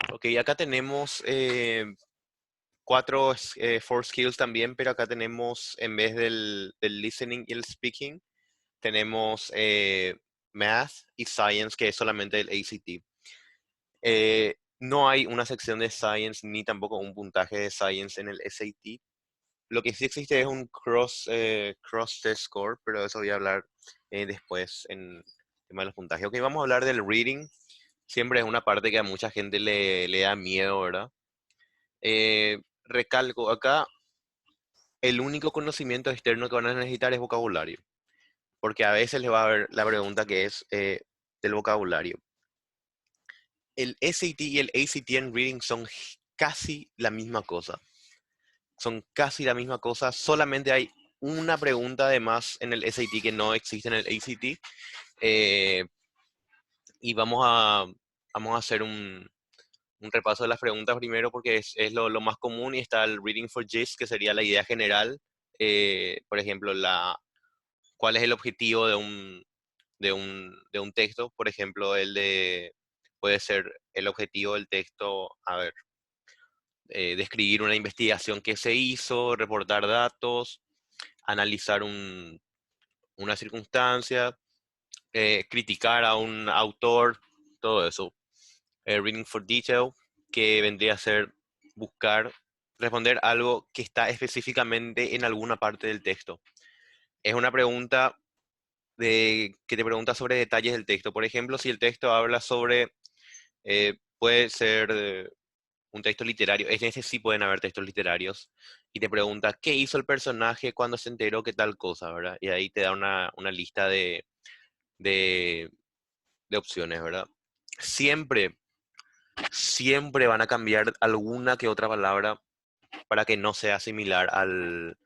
Ok, acá tenemos cuatro, four skills también, pero acá tenemos, en vez del listening y el speaking, tenemos math y science, que es solamente el ACT. No hay una sección de science ni tampoco un puntaje de science en el SAT. Lo que sí existe es un cross test score, pero de eso voy a hablar después en tema de los puntajes. Ok, vamos a hablar del reading. Siempre es una parte que a mucha gente le da miedo, ¿verdad? Recalco, acá el único conocimiento externo que van a necesitar es vocabulario, porque a veces les va a haber la pregunta que es del vocabulario. El SAT y el ACT en reading son casi la misma cosa. Son casi la misma cosa, solamente hay una pregunta de más en el SAT que no existe en el ACT. eh, y vamos a hacer un repaso de las preguntas primero porque es lo más común y está el reading for gist, que sería la idea general. Por ejemplo, cuál es el objetivo de un texto. Por ejemplo, puede ser el objetivo del texto, a ver, describir una investigación que se hizo, reportar datos, analizar una circunstancia, criticar a un autor, todo eso. Reading for detail, que vendría a ser buscar, responder algo que está específicamente en alguna parte del texto. Es una pregunta que te pregunta sobre detalles del texto. Por ejemplo, si el texto habla sobre, puede ser un texto literario, en ese sí pueden haber textos literarios, y te pregunta qué hizo el personaje cuando se enteró que tal cosa, ¿verdad? Y ahí te da una lista de, de opciones, ¿verdad? Siempre, siempre van a cambiar alguna que otra palabra para que no sea similar al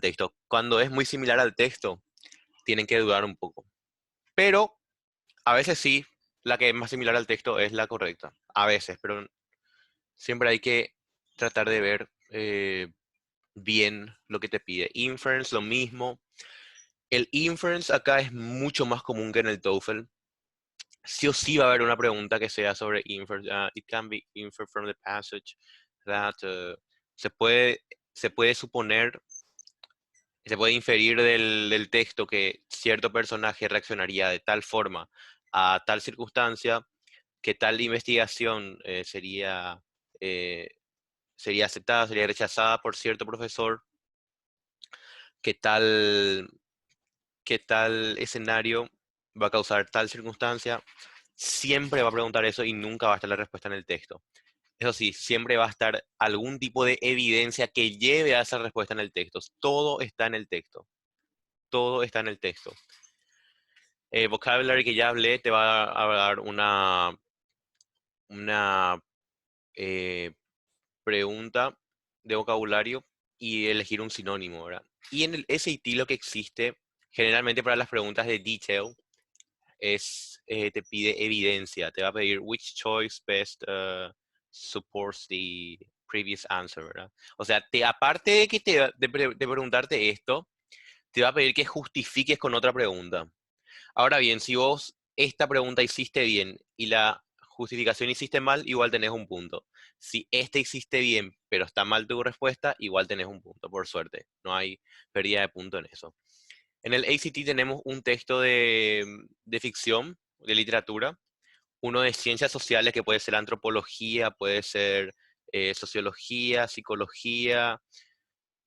texto. Cuando es muy similar al texto, tienen que dudar un poco. Pero a veces sí, la que es más similar al texto es la correcta. A veces, pero siempre hay que tratar de ver bien lo que te pide. Inference, lo mismo. El inference acá es mucho más común que en el TOEFL. Sí o sí va a haber una pregunta que sea sobre inference. It can be inferred from the passage that se puede, se puede suponer, se puede inferir del texto que cierto personaje reaccionaría de tal forma a tal circunstancia, que tal investigación eh, sería aceptada, sería rechazada por cierto profesor, que tal escenario va a causar tal circunstancia. Siempre va a preguntar eso y nunca va a estar la respuesta en el texto. Eso sí, siempre va a estar algún tipo de evidencia que lleve a esa respuesta en el texto. Todo está en el texto. Todo está en el texto. Vocabulary, que ya hablé, te va a dar una eh, pregunta de vocabulario y elegir un sinónimo, ¿verdad? Y en el SAT lo que existe generalmente para las preguntas de detail te pide evidencia, te va a pedir which choice best supports the previous answer, ¿verdad? O sea, aparte de que de preguntarte esto, te va a pedir que justifiques con otra pregunta. Ahora bien, si vos esta pregunta hiciste bien y la justificación hiciste mal, igual tenés un punto. Si esta hiciste bien, pero está mal tu respuesta, igual tenés un punto, por suerte. No hay pérdida de punto en eso. En el ACT tenemos un texto de ficción, de literatura, uno de ciencias sociales que puede ser antropología, puede ser sociología, psicología,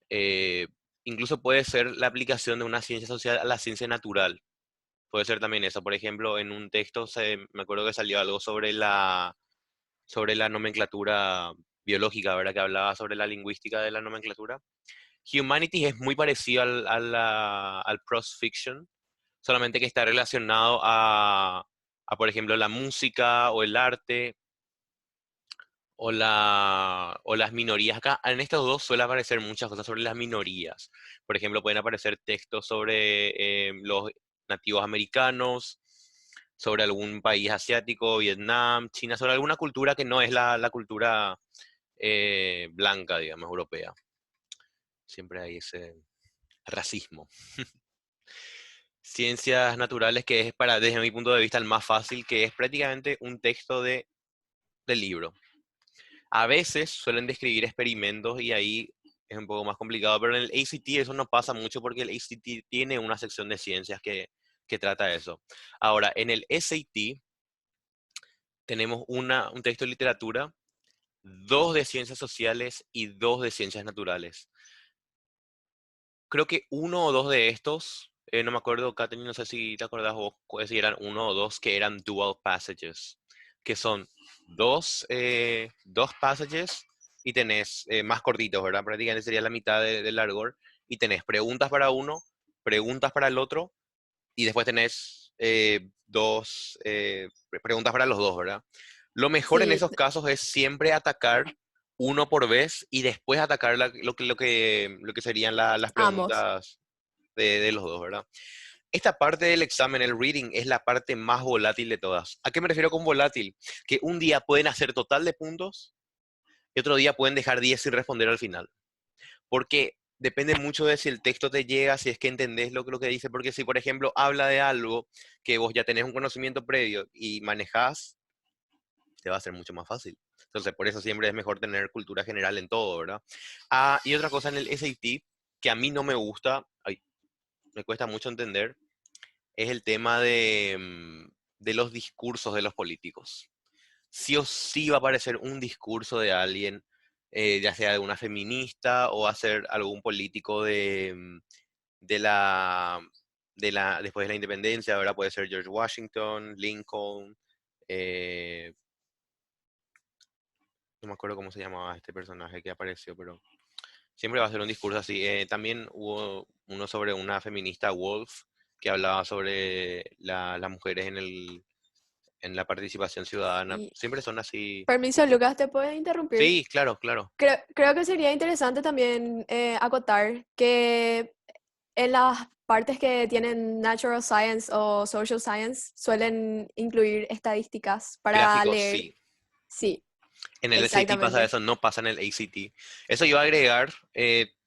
eh, incluso puede ser la aplicación de una ciencia social a la ciencia natural. Puede ser también eso. Por ejemplo, en un texto me acuerdo que salió algo sobre la nomenclatura biológica, ¿verdad? Que hablaba sobre la lingüística de la nomenclatura. Humanities es muy parecido al prose fiction, solamente que está relacionado por ejemplo, la música o el arte o las minorías. Acá en estos dos suele aparecer muchas cosas sobre las minorías. Por ejemplo, pueden aparecer textos sobre los nativos americanos, sobre algún país asiático, Vietnam, China, sobre alguna cultura que no es la cultura blanca, digamos, europea. Siempre hay ese racismo. Ciencias naturales, que es desde mi punto de vista, el más fácil, que es prácticamente un texto de libro. A veces suelen describir experimentos y ahí es un poco más complicado, pero en el ACT eso no pasa mucho porque el ACT tiene una sección de ciencias que trata eso. Ahora, en el SAT tenemos un texto de literatura, dos de ciencias sociales y dos de ciencias naturales. Creo que uno o dos de estos, no me acuerdo, Katherine, no sé si te acordás vos, si eran uno o dos que eran dual passages, que son dos passages y tenés más cortitos, ¿verdad? Prácticamente sería la mitad del largor y tenés preguntas para uno, preguntas para el otro y después tenés preguntas para los dos, ¿verdad? Lo mejor en Sí, esos casos es siempre atacar uno por vez y después atacar lo que serían las ambos. preguntas de los dos, ¿verdad? Esta parte del examen, el reading, es la parte más volátil de todas. ¿A qué me refiero con volátil? Que un día pueden hacer total de puntos y otro día pueden dejar 10 sin responder al final. Porque depende mucho de si el texto te llega, si es que entendés lo que dice. Porque si, por ejemplo, habla de algo que vos ya tenés un conocimiento previo y manejás, te va a ser mucho más fácil. Entonces, por eso siempre es mejor tener cultura general en todo, ¿verdad? Ah, y otra cosa en el SAT que a mí no me gusta, ay, me cuesta mucho entender, es el tema de los discursos de los políticos. Sí o sí va a aparecer un discurso de alguien, ya sea de una feminista o va a ser algún político de la, después de la independencia, ahora puede ser George Washington, Lincoln, eh, no me acuerdo cómo se llamaba este personaje que apareció, pero siempre va a ser un discurso así. También hubo uno sobre una feminista, Wolf, que hablaba sobre las mujeres en la participación ciudadana. Y Siempre son así. permiso, Lucas, ¿te puedo interrumpir? Sí, claro, claro. Creo que sería interesante también acotar que en las partes que tienen Natural Science o Social Science suelen incluir estadísticas para Gráficos, leer. sí. Sí, En el SAT pasa exactamente. eso, no pasa en el ACT. Eso iba a agregar,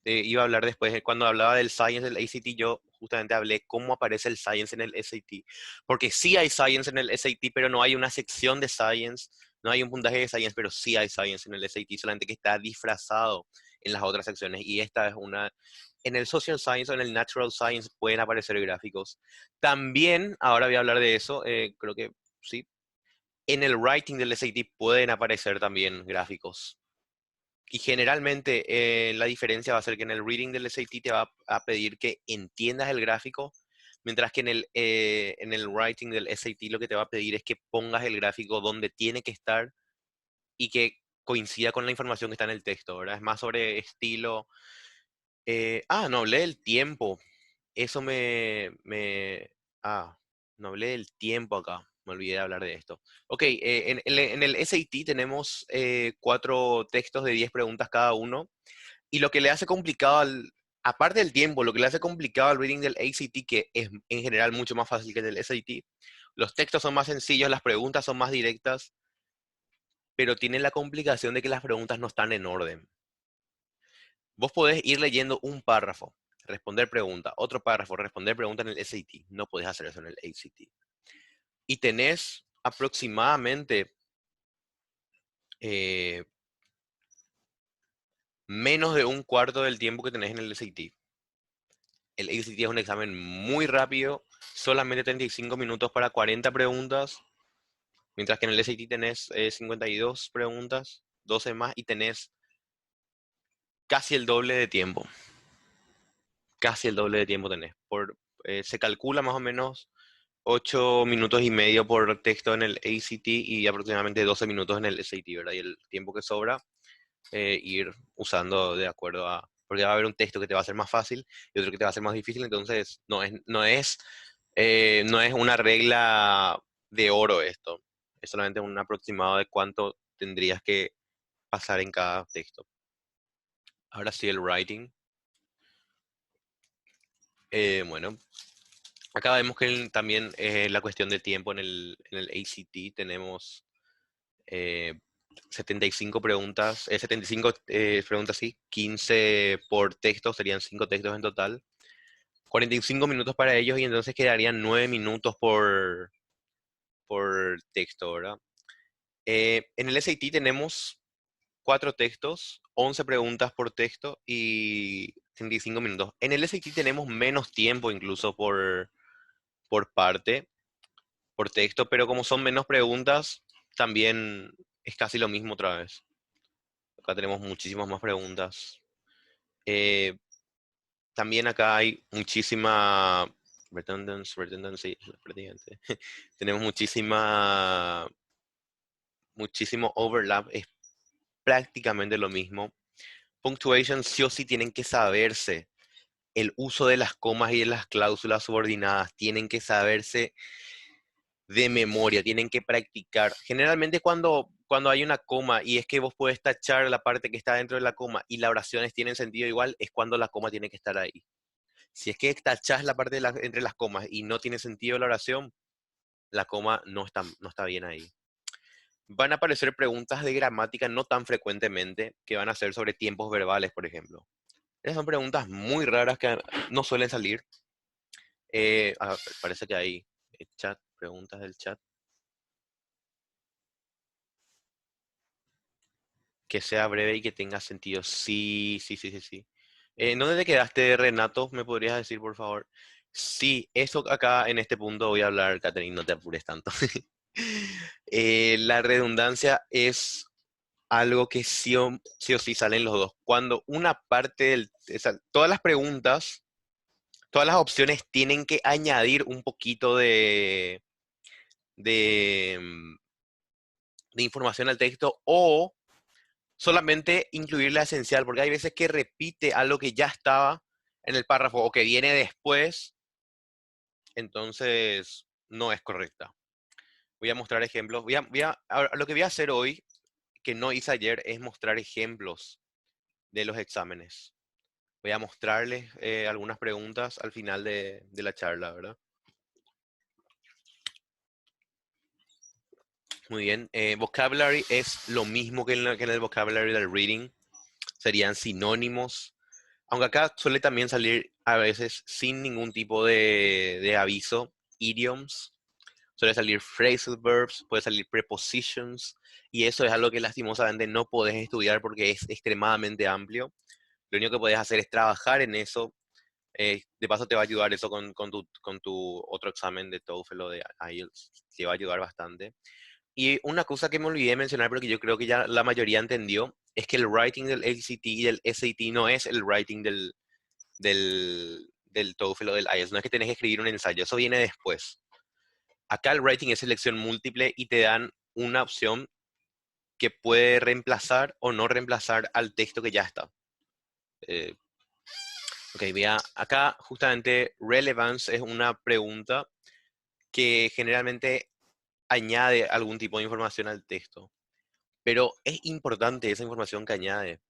iba a hablar después, cuando hablaba del Science del ACT, yo justamente hablé cómo aparece el Science en el SAT. Porque sí hay Science en el SAT, pero no hay una sección de Science, no hay un puntaje de Science, pero sí hay Science en el SAT, solamente que está disfrazado en las otras secciones. Y esta es una... En el Social Science o en el Natural Science pueden aparecer gráficos. También, ahora voy a hablar de eso, creo que sí, en el writing del SAT pueden aparecer también gráficos. Y generalmente la diferencia va a ser que en el reading del SAT te va a pedir que entiendas el gráfico, mientras que en el writing del SAT lo que te va a pedir es que pongas el gráfico donde tiene que estar y que coincida con la información que está en el texto, ¿verdad? Es más sobre estilo. No hablé del tiempo. Eso Ah, no hablé del tiempo acá. Me olvidé de hablar de esto. Ok, en el SAT tenemos cuatro textos de 10 preguntas cada uno. Y lo que le hace complicado aparte del tiempo, lo que le hace complicado al reading del ACT, que es en general mucho más fácil que el del SAT, los textos son más sencillos, las preguntas son más directas, pero tiene la complicación de que las preguntas no están en orden. Vos podés ir leyendo un párrafo, responder pregunta, otro párrafo, responder pregunta en el SAT. No podés hacer eso en el ACT. Y tenés aproximadamente eh, menos de un cuarto del tiempo que tenés en el SAT. El ACT es un examen muy rápido, solamente 35 minutos para 40 preguntas, mientras que en el SAT tenés 52 preguntas, 12 más y tenés casi el doble de tiempo. Casi el doble de tiempo tenés. Se calcula más o menos 8 minutos y medio por texto en el ACT y aproximadamente 12 minutos en el SAT, ¿verdad? Y el tiempo que sobra, ir usando de acuerdo a... Porque va a haber un texto que te va a ser más fácil y otro que te va a ser más difícil, entonces no es una regla de oro esto. Es solamente un aproximado de cuánto tendrías que pasar en cada texto. Ahora sí, el writing. Bueno, acá vemos que también la cuestión de tiempo en el ACT tenemos eh, 75 preguntas, 75 preguntas, sí, 15 por texto, serían 5 textos en total. 45 minutos para ellos y entonces quedarían 9 minutos por texto, ¿verdad? En el SAT tenemos 4 textos, 11 preguntas por texto y 35 minutos. En el SAT tenemos menos tiempo incluso por parte, por texto, pero como son menos preguntas, también es casi lo mismo otra vez. Acá tenemos muchísimas más preguntas. Eh, También acá hay muchísima redundancy, redundante. Tenemos muchísimo overlap, es prácticamente lo mismo. Punctuation sí o sí tienen que saberse. El uso de las comas y de las cláusulas subordinadas tienen que saberse de memoria, tienen que practicar. Generalmente cuando hay una coma y es que vos puedes tachar la parte que está dentro de la coma y las oraciones tienen sentido igual, es cuando la coma tiene que estar ahí. Si es que tachás la parte entre las comas y no tiene sentido la oración, la coma no está bien ahí. Van a aparecer preguntas de gramática no tan frecuentemente que van a ser sobre tiempos verbales, por ejemplo. Esas son preguntas muy raras que no suelen salir. Parece que hay chat, preguntas del chat. Que sea breve y que tenga sentido. Sí, sí, sí, sí, sí. ¿Dónde te quedaste, Renato? ¿Me podrías decir, por favor? Sí, eso acá en este punto voy a hablar, Catherine, no te apures tanto. La redundancia es algo que sí o sí salen los dos. Cuando una parte todas las preguntas, todas las opciones tienen que añadir un poquito de, mm, de información al texto o solamente incluir la esencial, porque hay veces que repite algo que ya estaba en el párrafo o que viene después, entonces no es correcta. Voy a mostrar ejemplos. Ahora, lo que voy a hacer hoy, que no hice ayer, es mostrar ejemplos de los exámenes. Voy a mostrarles algunas preguntas al final de la charla, ¿verdad? Muy bien. Vocabulary es lo mismo que en el vocabulary del reading. Serían sinónimos. Aunque acá suele también salir a veces sin ningún tipo de aviso, idioms, suele salir phrasal verbs, puede salir prepositions, y eso es algo que lastimosamente no podés estudiar porque es extremadamente amplio. Lo único que podés hacer es trabajar en eso. De paso te va a ayudar eso con tu otro examen de TOEFL o de IELTS, te va a ayudar bastante. Y una cosa que me olvidé de mencionar, pero que yo creo que ya la mayoría entendió, es que el writing del ACT y del SAT no es el writing del TOEFL o del IELTS. No es que tenés que escribir un ensayo, eso viene después. Acá el writing es selección múltiple y te dan una opción que puede reemplazar o no reemplazar al texto que ya está. Eh, ok, vea, acá justamente relevance es una pregunta que generalmente añade algún tipo de información al texto. Pero es importante esa información que añade.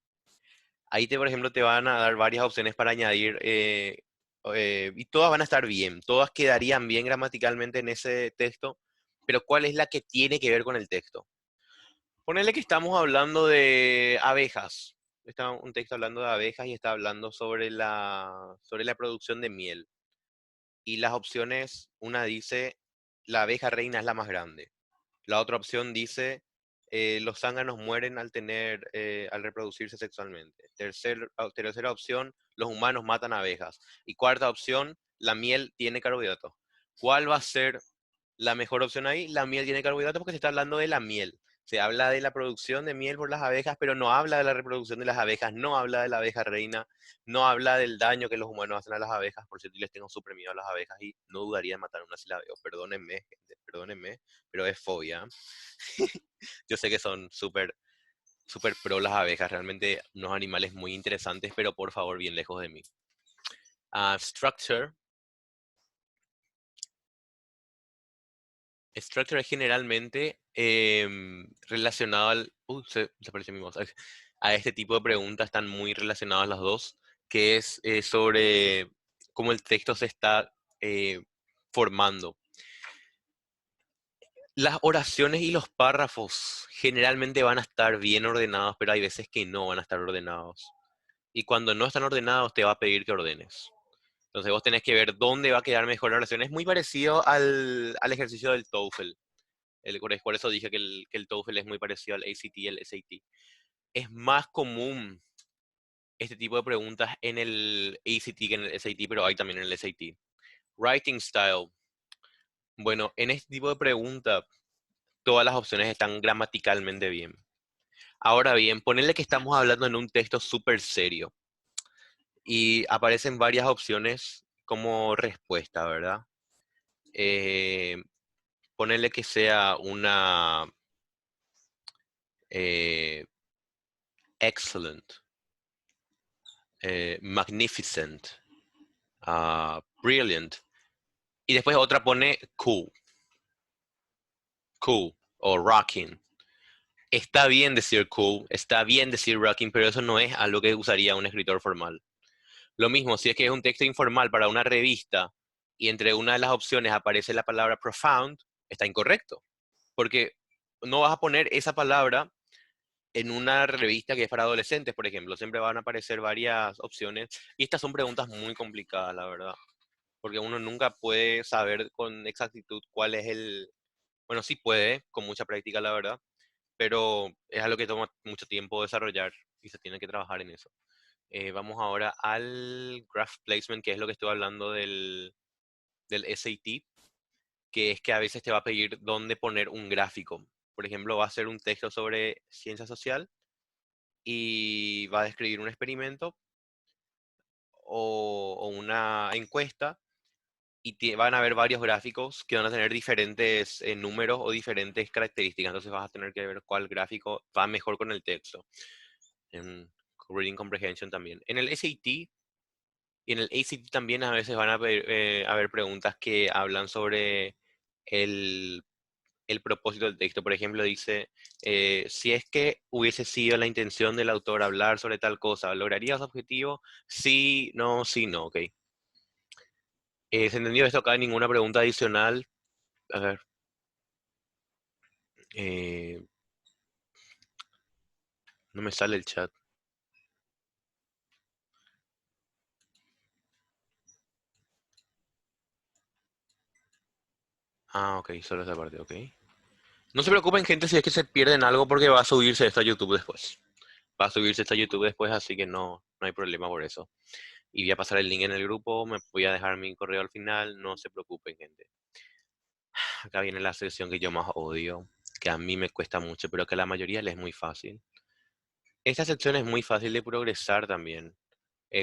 Ahí, por ejemplo, te van a dar varias opciones para añadir y todas van a estar bien. Todas quedarían bien gramaticalmente en ese texto, pero ¿cuál es la que tiene que ver con el texto? Ponele que estamos hablando de abejas. Está un texto hablando de abejas y está hablando sobre la producción de miel. Y las opciones, una dice, la abeja reina es la más grande. La otra opción dice, los zánganos mueren al reproducirse sexualmente. Tercera opción, los humanos matan abejas. Y cuarta opción, la miel tiene carbohidratos. ¿Cuál va a ser la mejor opción ahí? La miel tiene carbohidratos porque se está hablando de la miel. Se habla de la producción de miel por las abejas, pero no habla de la reproducción de las abejas, no habla de la abeja reina, no habla del daño que los humanos hacen a las abejas. Por cierto, yo les tengo súper miedo a las abejas y no dudaría en matar una si la veo. Perdónenme, gente, perdónenme, pero es fobia. Yo sé que son súper, súper pro las abejas, realmente unos animales muy interesantes, pero por favor, bien lejos de mí. Structure. Structure es generalmente relacionado se apareció mi mouse. A este tipo de preguntas están muy relacionadas las dos, que es sobre cómo el texto se está formando. Las oraciones y los párrafos generalmente van a estar bien ordenados, pero hay veces que no van a estar ordenados. Y cuando no están ordenados, te va a pedir que ordenes. Entonces vos tenés que ver dónde va a quedar mejor la oración. Es muy parecido al ejercicio del TOEFL. Por eso dije que el TOEFL es muy parecido al ACT y el SAT. es más común este tipo de preguntas en el ACT que en el SAT, pero hay también en el SAT. Writing style. Bueno, en este tipo de preguntas, todas las opciones están gramaticalmente bien. Ahora bien, ponerle que estamos hablando en un texto súper serio y aparecen varias opciones como respuesta, ¿verdad? Eh, ponerle que sea una eh, excellent, magnificent, brilliant. Y después otra pone cool, cool o rocking. Está bien decir cool, está bien decir rocking, pero eso no es algo que usaría un escritor formal. Lo mismo, si es que es un texto informal para una revista y entre una de las opciones aparece la palabra profound, está incorrecto. Porque no vas a poner esa palabra en una revista que es para adolescentes, por ejemplo. Siempre van a aparecer varias opciones. Y estas son preguntas muy complicadas, la verdad. Porque uno nunca puede saber con exactitud cuál es el... Bueno, sí puede, con mucha práctica, la verdad. Pero es algo que toma mucho tiempo desarrollar y se tiene que trabajar en eso. Vamos ahora al graph placement, que es lo que estoy hablando del SAT, que es que a veces te va a pedir dónde poner un gráfico. Por ejemplo, va a ser un texto sobre ciencia social y va a describir un experimento o una encuesta y van a haber varios gráficos que van a tener diferentes números o diferentes características. Entonces vas a tener que ver cuál gráfico va mejor con el texto. En Reading Comprehension también. En el SAT y en el ACT también a veces van a haber preguntas que hablan sobre el, el propósito del texto. Por ejemplo, dice, si es que hubiese sido la intención del autor hablar sobre tal cosa, ¿lograría su objetivo? Sí, no, sí, no, ok. ¿Se entendió esto acá? ¿Ninguna pregunta adicional? A ver, eh, no me sale el chat. Ah, ok, solo esa parte, ok. No se preocupen, gente, si es que se pierden algo porque va a subirse esto a YouTube después. Va a subirse esto a YouTube después, así que no hay problema por eso. Y voy a pasar el link en el grupo, me voy a dejar mi correo al final, no se preocupen, gente. Acá viene la sección que yo más odio, que a mí me cuesta mucho, pero que a la mayoría les es muy fácil. Esta sección es muy fácil de progresar también.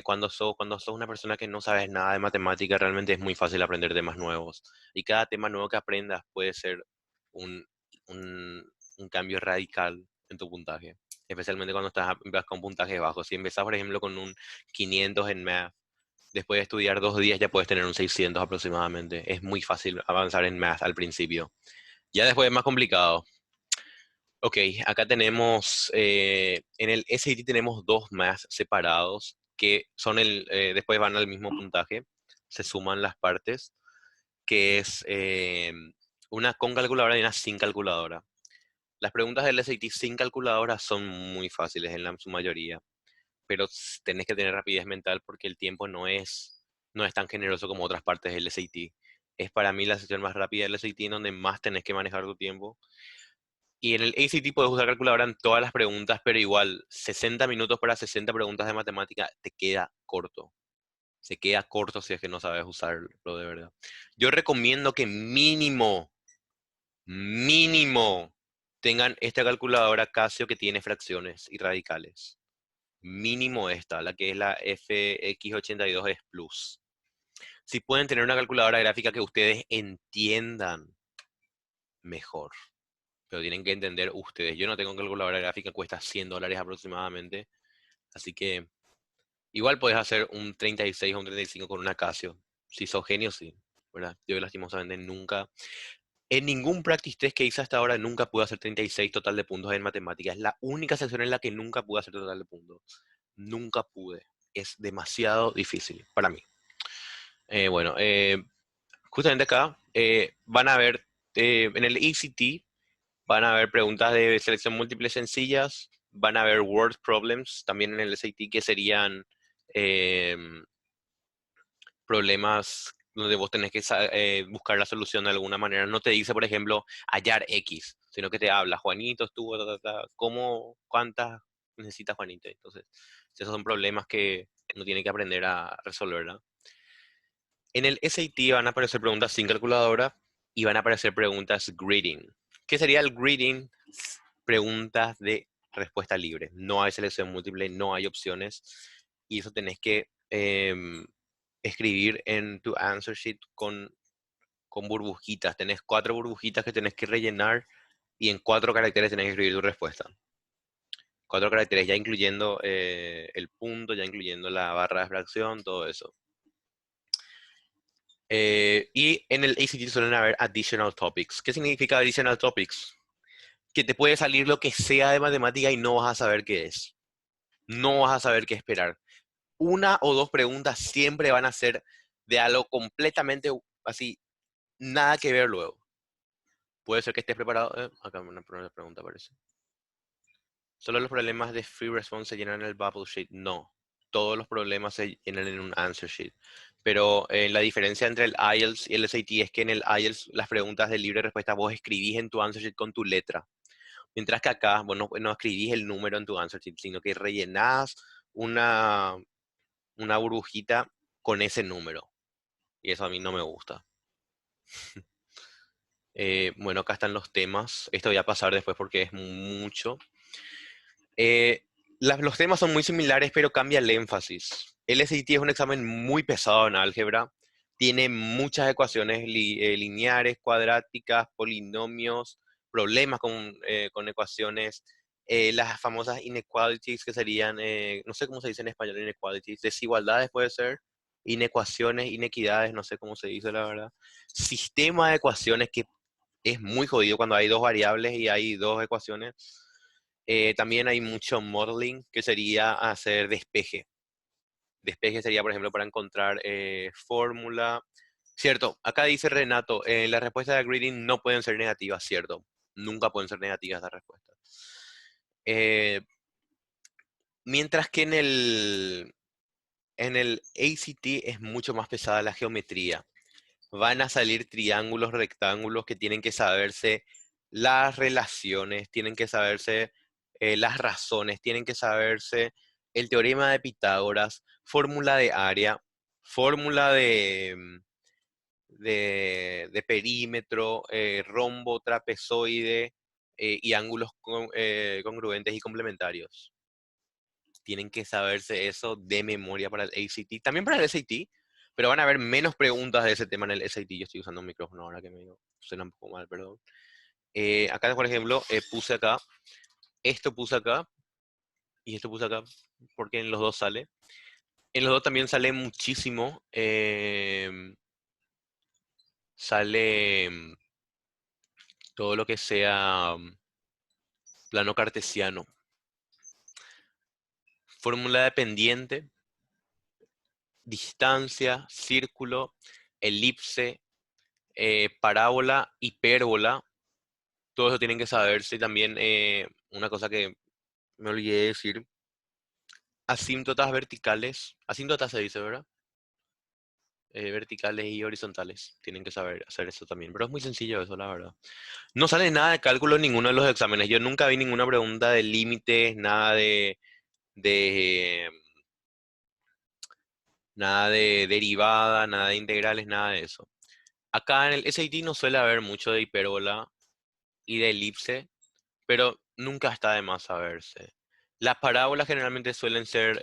Cuando sos una persona que no sabes nada de matemática, realmente es muy fácil aprender temas nuevos. Y cada tema nuevo que aprendas puede ser un, un cambio radical en tu puntaje. Especialmente cuando empiezas con puntajes bajos. Si empezás, por ejemplo, con un 500 en Math, después de estudiar 2 días ya puedes tener un 600 aproximadamente. Es muy fácil avanzar en Math al principio. Ya después es más complicado. Ok, acá tenemos, en el SAT tenemos dos más separados que son después van al mismo puntaje, se suman las partes, que es una con calculadora y una sin calculadora. Las preguntas del SAT sin calculadora son muy fáciles en su mayoría, pero tenés que tener rapidez mental porque el tiempo no es tan generoso como otras partes del SAT. Es para mí la sesión más rápida del SAT en donde más tenés que manejar tu tiempo. Y en el ACT puedes usar calculadora en todas las preguntas, pero igual 60 minutos para 60 preguntas de matemática te queda corto. Se queda corto si es que no sabes usarlo de verdad. Yo recomiendo que mínimo, tengan esta calculadora Casio que tiene fracciones y radicales. Mínimo esta, la que es la FX82 es Plus. Si pueden tener una calculadora gráfica que ustedes entiendan, mejor. Pero tienen que entender ustedes. Yo no tengo calculadora gráfica, cuesta $100 aproximadamente. Así que igual puedes hacer un 36 o un 35 con una Casio. Si sos genio, sí. ¿Verdad? Yo lastimosamente nunca, en ningún practice test que hice hasta ahora, nunca pude hacer 36 total de puntos en matemáticas. Es la única sección en la que nunca pude hacer total de puntos. Nunca pude. Es demasiado difícil para mí. Bueno, justamente acá van a ver, en el ECT, van a haber preguntas de selección múltiple sencillas, van a haber word problems también en el SAT que serían em, problemas donde vos tenés que buscar la solución de alguna manera. No te dice, por ejemplo, hallar X, sino que te habla, Juanito estuvo, ta, ta, ta, ¿cómo, cuántas necesita Juanito. Entonces, esos son problemas que uno tiene que aprender a resolver, ¿verdad? En el SAT van a aparecer preguntas sin calculadora y van a aparecer preguntas grading. ¿Qué sería el grading? Preguntas de respuesta libre. No hay selección múltiple, no hay opciones. Y eso tenés que escribir en tu answer sheet con burbujitas. Tenés 4 burbujitas que tenés que rellenar y en 4 caracteres tenés que escribir tu respuesta. 4 caracteres, ya incluyendo el punto, ya incluyendo la barra de fracción, todo eso. Y en el ACT suelen haber additional topics. ¿Qué significa additional topics? Que te puede salir lo que sea de matemática y no vas a saber qué es. No vas a saber qué esperar. Una o dos preguntas siempre van a ser de algo completamente así, nada que ver luego. Puede ser que estés preparado. Acá una pregunta aparece. ¿Solo los problemas de free response se llenan en el bubble sheet? No. Todos los problemas se llenan en un answer sheet. Pero la diferencia entre el IELTS y el SAT es que en el IELTS las preguntas de libre respuesta vos escribís en tu answer sheet con tu letra. Mientras que acá vos no escribís el número en tu answer sheet, sino que rellenás una, una burbujita con ese número. Y eso a mí no me gusta. Bueno, acá están los temas. Esto voy a pasar después porque es mucho. Eh, los temas son muy similares, pero cambia el énfasis. El SAT es un examen muy pesado en álgebra. Tiene muchas ecuaciones lineares, cuadráticas, polinomios, problemas con ecuaciones. Las famosas inequalities, que serían, no sé cómo se dice en español, inequalities, desigualdades puede ser, inecuaciones, inequidades, no sé cómo se dice la verdad. Sistema de ecuaciones que es muy jodido cuando hay dos variables y hay dos ecuaciones. También hay mucho modeling, que sería hacer despeje. Despeje sería, por ejemplo, para encontrar fórmula. Cierto, acá dice Renato, las respuestas de grading no pueden ser negativas, cierto. Nunca pueden ser negativas las respuestas. Eh, Mientras que en el ACT es mucho más pesada la geometría. Van a salir triángulos, rectángulos que tienen que saberse las relaciones, tienen que saberse las razones, tienen que saberse el teorema de Pitágoras, fórmula de área, fórmula de perímetro, rombo, trapezoide y ángulos congruentes y complementarios. Tienen que saberse eso de memoria para el ACT. También para el SAT, pero van a haber menos preguntas de ese tema en el SAT. Yo estoy usando un micrófono ahora que me digo, suena un poco mal, perdón. Acá, por ejemplo, puse acá, esto puse acá y esto puse acá, porque en los dos sale. En los dos también sale muchísimo, sale todo lo que sea plano cartesiano, fórmula de pendiente, distancia, círculo, elipse, parábola, hipérbola, todo eso tienen que saberse. Y también una cosa que me olvidé de decir, asíntotas verticales, asíntotas se dice, ¿verdad? Verticales y horizontales, tienen que saber hacer eso también, pero es muy sencillo eso, la verdad. No sale nada de cálculo en ninguno de los exámenes, yo nunca vi ninguna pregunta de límites, de, nada de derivada, nada de integrales, nada de eso. Acá en el SAT no suele haber mucho de hipérbola y de elipse, pero nunca está de más saberse. Las parábolas generalmente suelen ser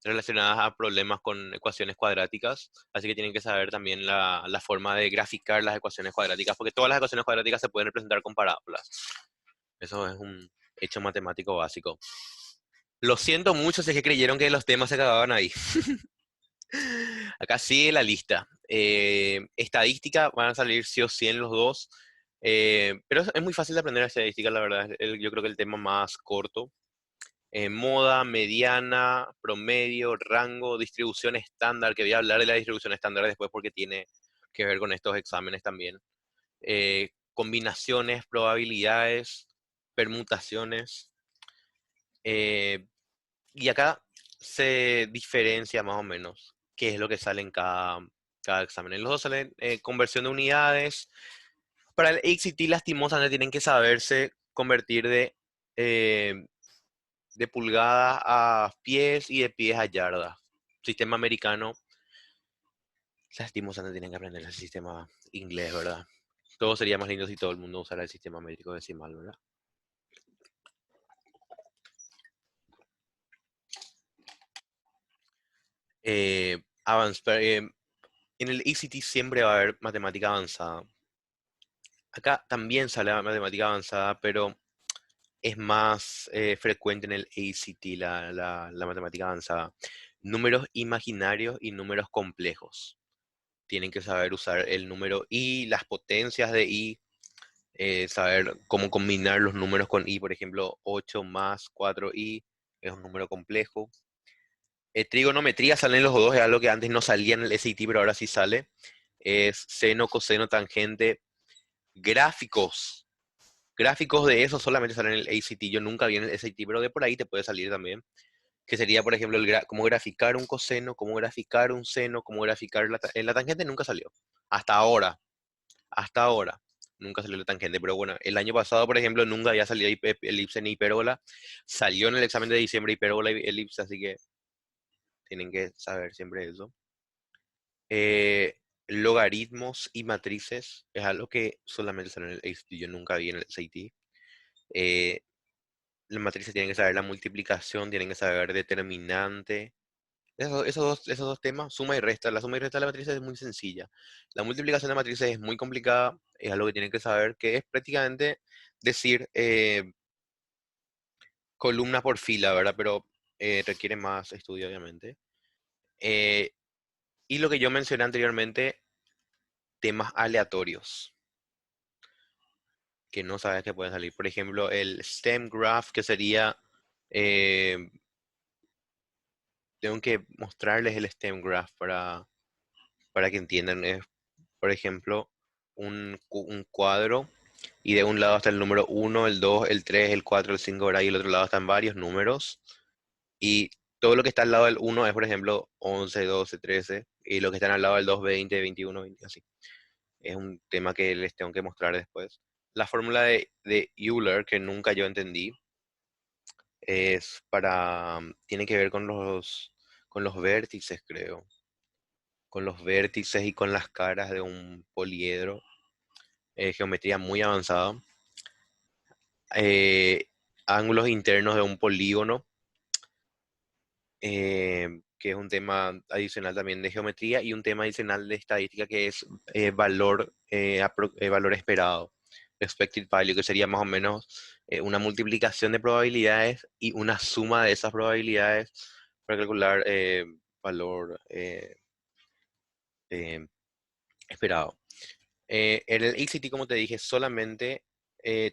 relacionadas a problemas con ecuaciones cuadráticas, así que tienen que saber también la forma de graficar las ecuaciones cuadráticas, porque todas las ecuaciones cuadráticas se pueden representar con parábolas. Eso es un hecho matemático básico. Lo siento mucho si es que creyeron que los temas se acababan ahí. Acá sigue la lista. Estadística, van a salir sí o sí en los dos. Pero es muy fácil de aprender estadística, la verdad. Yo creo que el tema más corto. Moda, mediana, promedio, rango, distribución estándar, que voy a hablar de la distribución estándar después porque tiene que ver con estos exámenes también. Combinaciones, probabilidades, permutaciones. eh, y acá se diferencia más o menos qué es lo que sale en cada examen. En los dos salen conversión de unidades. Para el ACT, lastimosamente, tienen que saberse convertir eh, de pulgadas a pies y de pies a yardas. Sistema americano. Lastimosamente tienen que aprender el sistema inglés, ¿verdad? Todo sería más lindo si todo el mundo usara el sistema métrico decimal, ¿verdad? En el ACT siempre va a haber matemática avanzada. Acá también sale la matemática avanzada, pero es más frecuente en el ACT la matemática avanzada. Números imaginarios y números complejos. Tienen que saber usar el número i, las potencias de i, saber cómo combinar los números con i, por ejemplo, 8 más 4i es un número complejo. Trigonometría salen los dos, es algo que antes no salía en el SAT, pero ahora sí sale. Es seno, coseno, tangente, gráficos. Gráficos de eso solamente salen en el ACT. Yo nunca vi en el SAT, pero de por ahí te puede salir también. Que sería, por ejemplo, cómo graficar un coseno, cómo graficar un seno, cómo graficar en la tangente nunca salió. Hasta ahora. Hasta ahora. Nunca salió la tangente. Pero bueno, el año pasado, por ejemplo, nunca había salido elipse ni hipérbola. Salió en el examen de diciembre hipérbola y elipse, así que tienen que saber siempre eso. Eh, Logaritmos y matrices es algo que solamente sale en el ACT. Yo nunca vi en el SAT. Eh, las matrices tienen que saber la multiplicación, tienen que saber determinante. Esos dos temas, suma y resta. La suma y resta de la matriz es muy sencilla. La multiplicación de matrices es muy complicada, es algo que tienen que saber, que es prácticamente decir columna por fila, ¿verdad? Pero requiere más estudio, obviamente. Eh, y lo que yo mencioné anteriormente, temas aleatorios, que no sabes que pueden salir. Por ejemplo, el stem graph, que sería, eh, tengo que mostrarles el stem graph para que entiendan. Es, por ejemplo, un cuadro y de un lado está el número uno, el 2, el 3, el 4, el 5, ¿verdad? Y el otro lado están varios números. Y todo lo que está al lado del uno es, por ejemplo, 11, 12, 13. Y lo que están al lado del 2, 20, 21, 20, así. Es un tema que les tengo que mostrar después. La fórmula de Euler, que nunca yo entendí, es tiene que ver con los vértices, creo. Con los vértices y con las caras de un poliedro. Geometría muy avanzada. eh, Ángulos internos de un polígono, que es un tema adicional también de geometría, y un tema adicional de estadística que es valor esperado, expected value, que sería más o menos una multiplicación de probabilidades y una suma de esas probabilidades para calcular valor eh, esperado. En el ACT, como te dije, solamente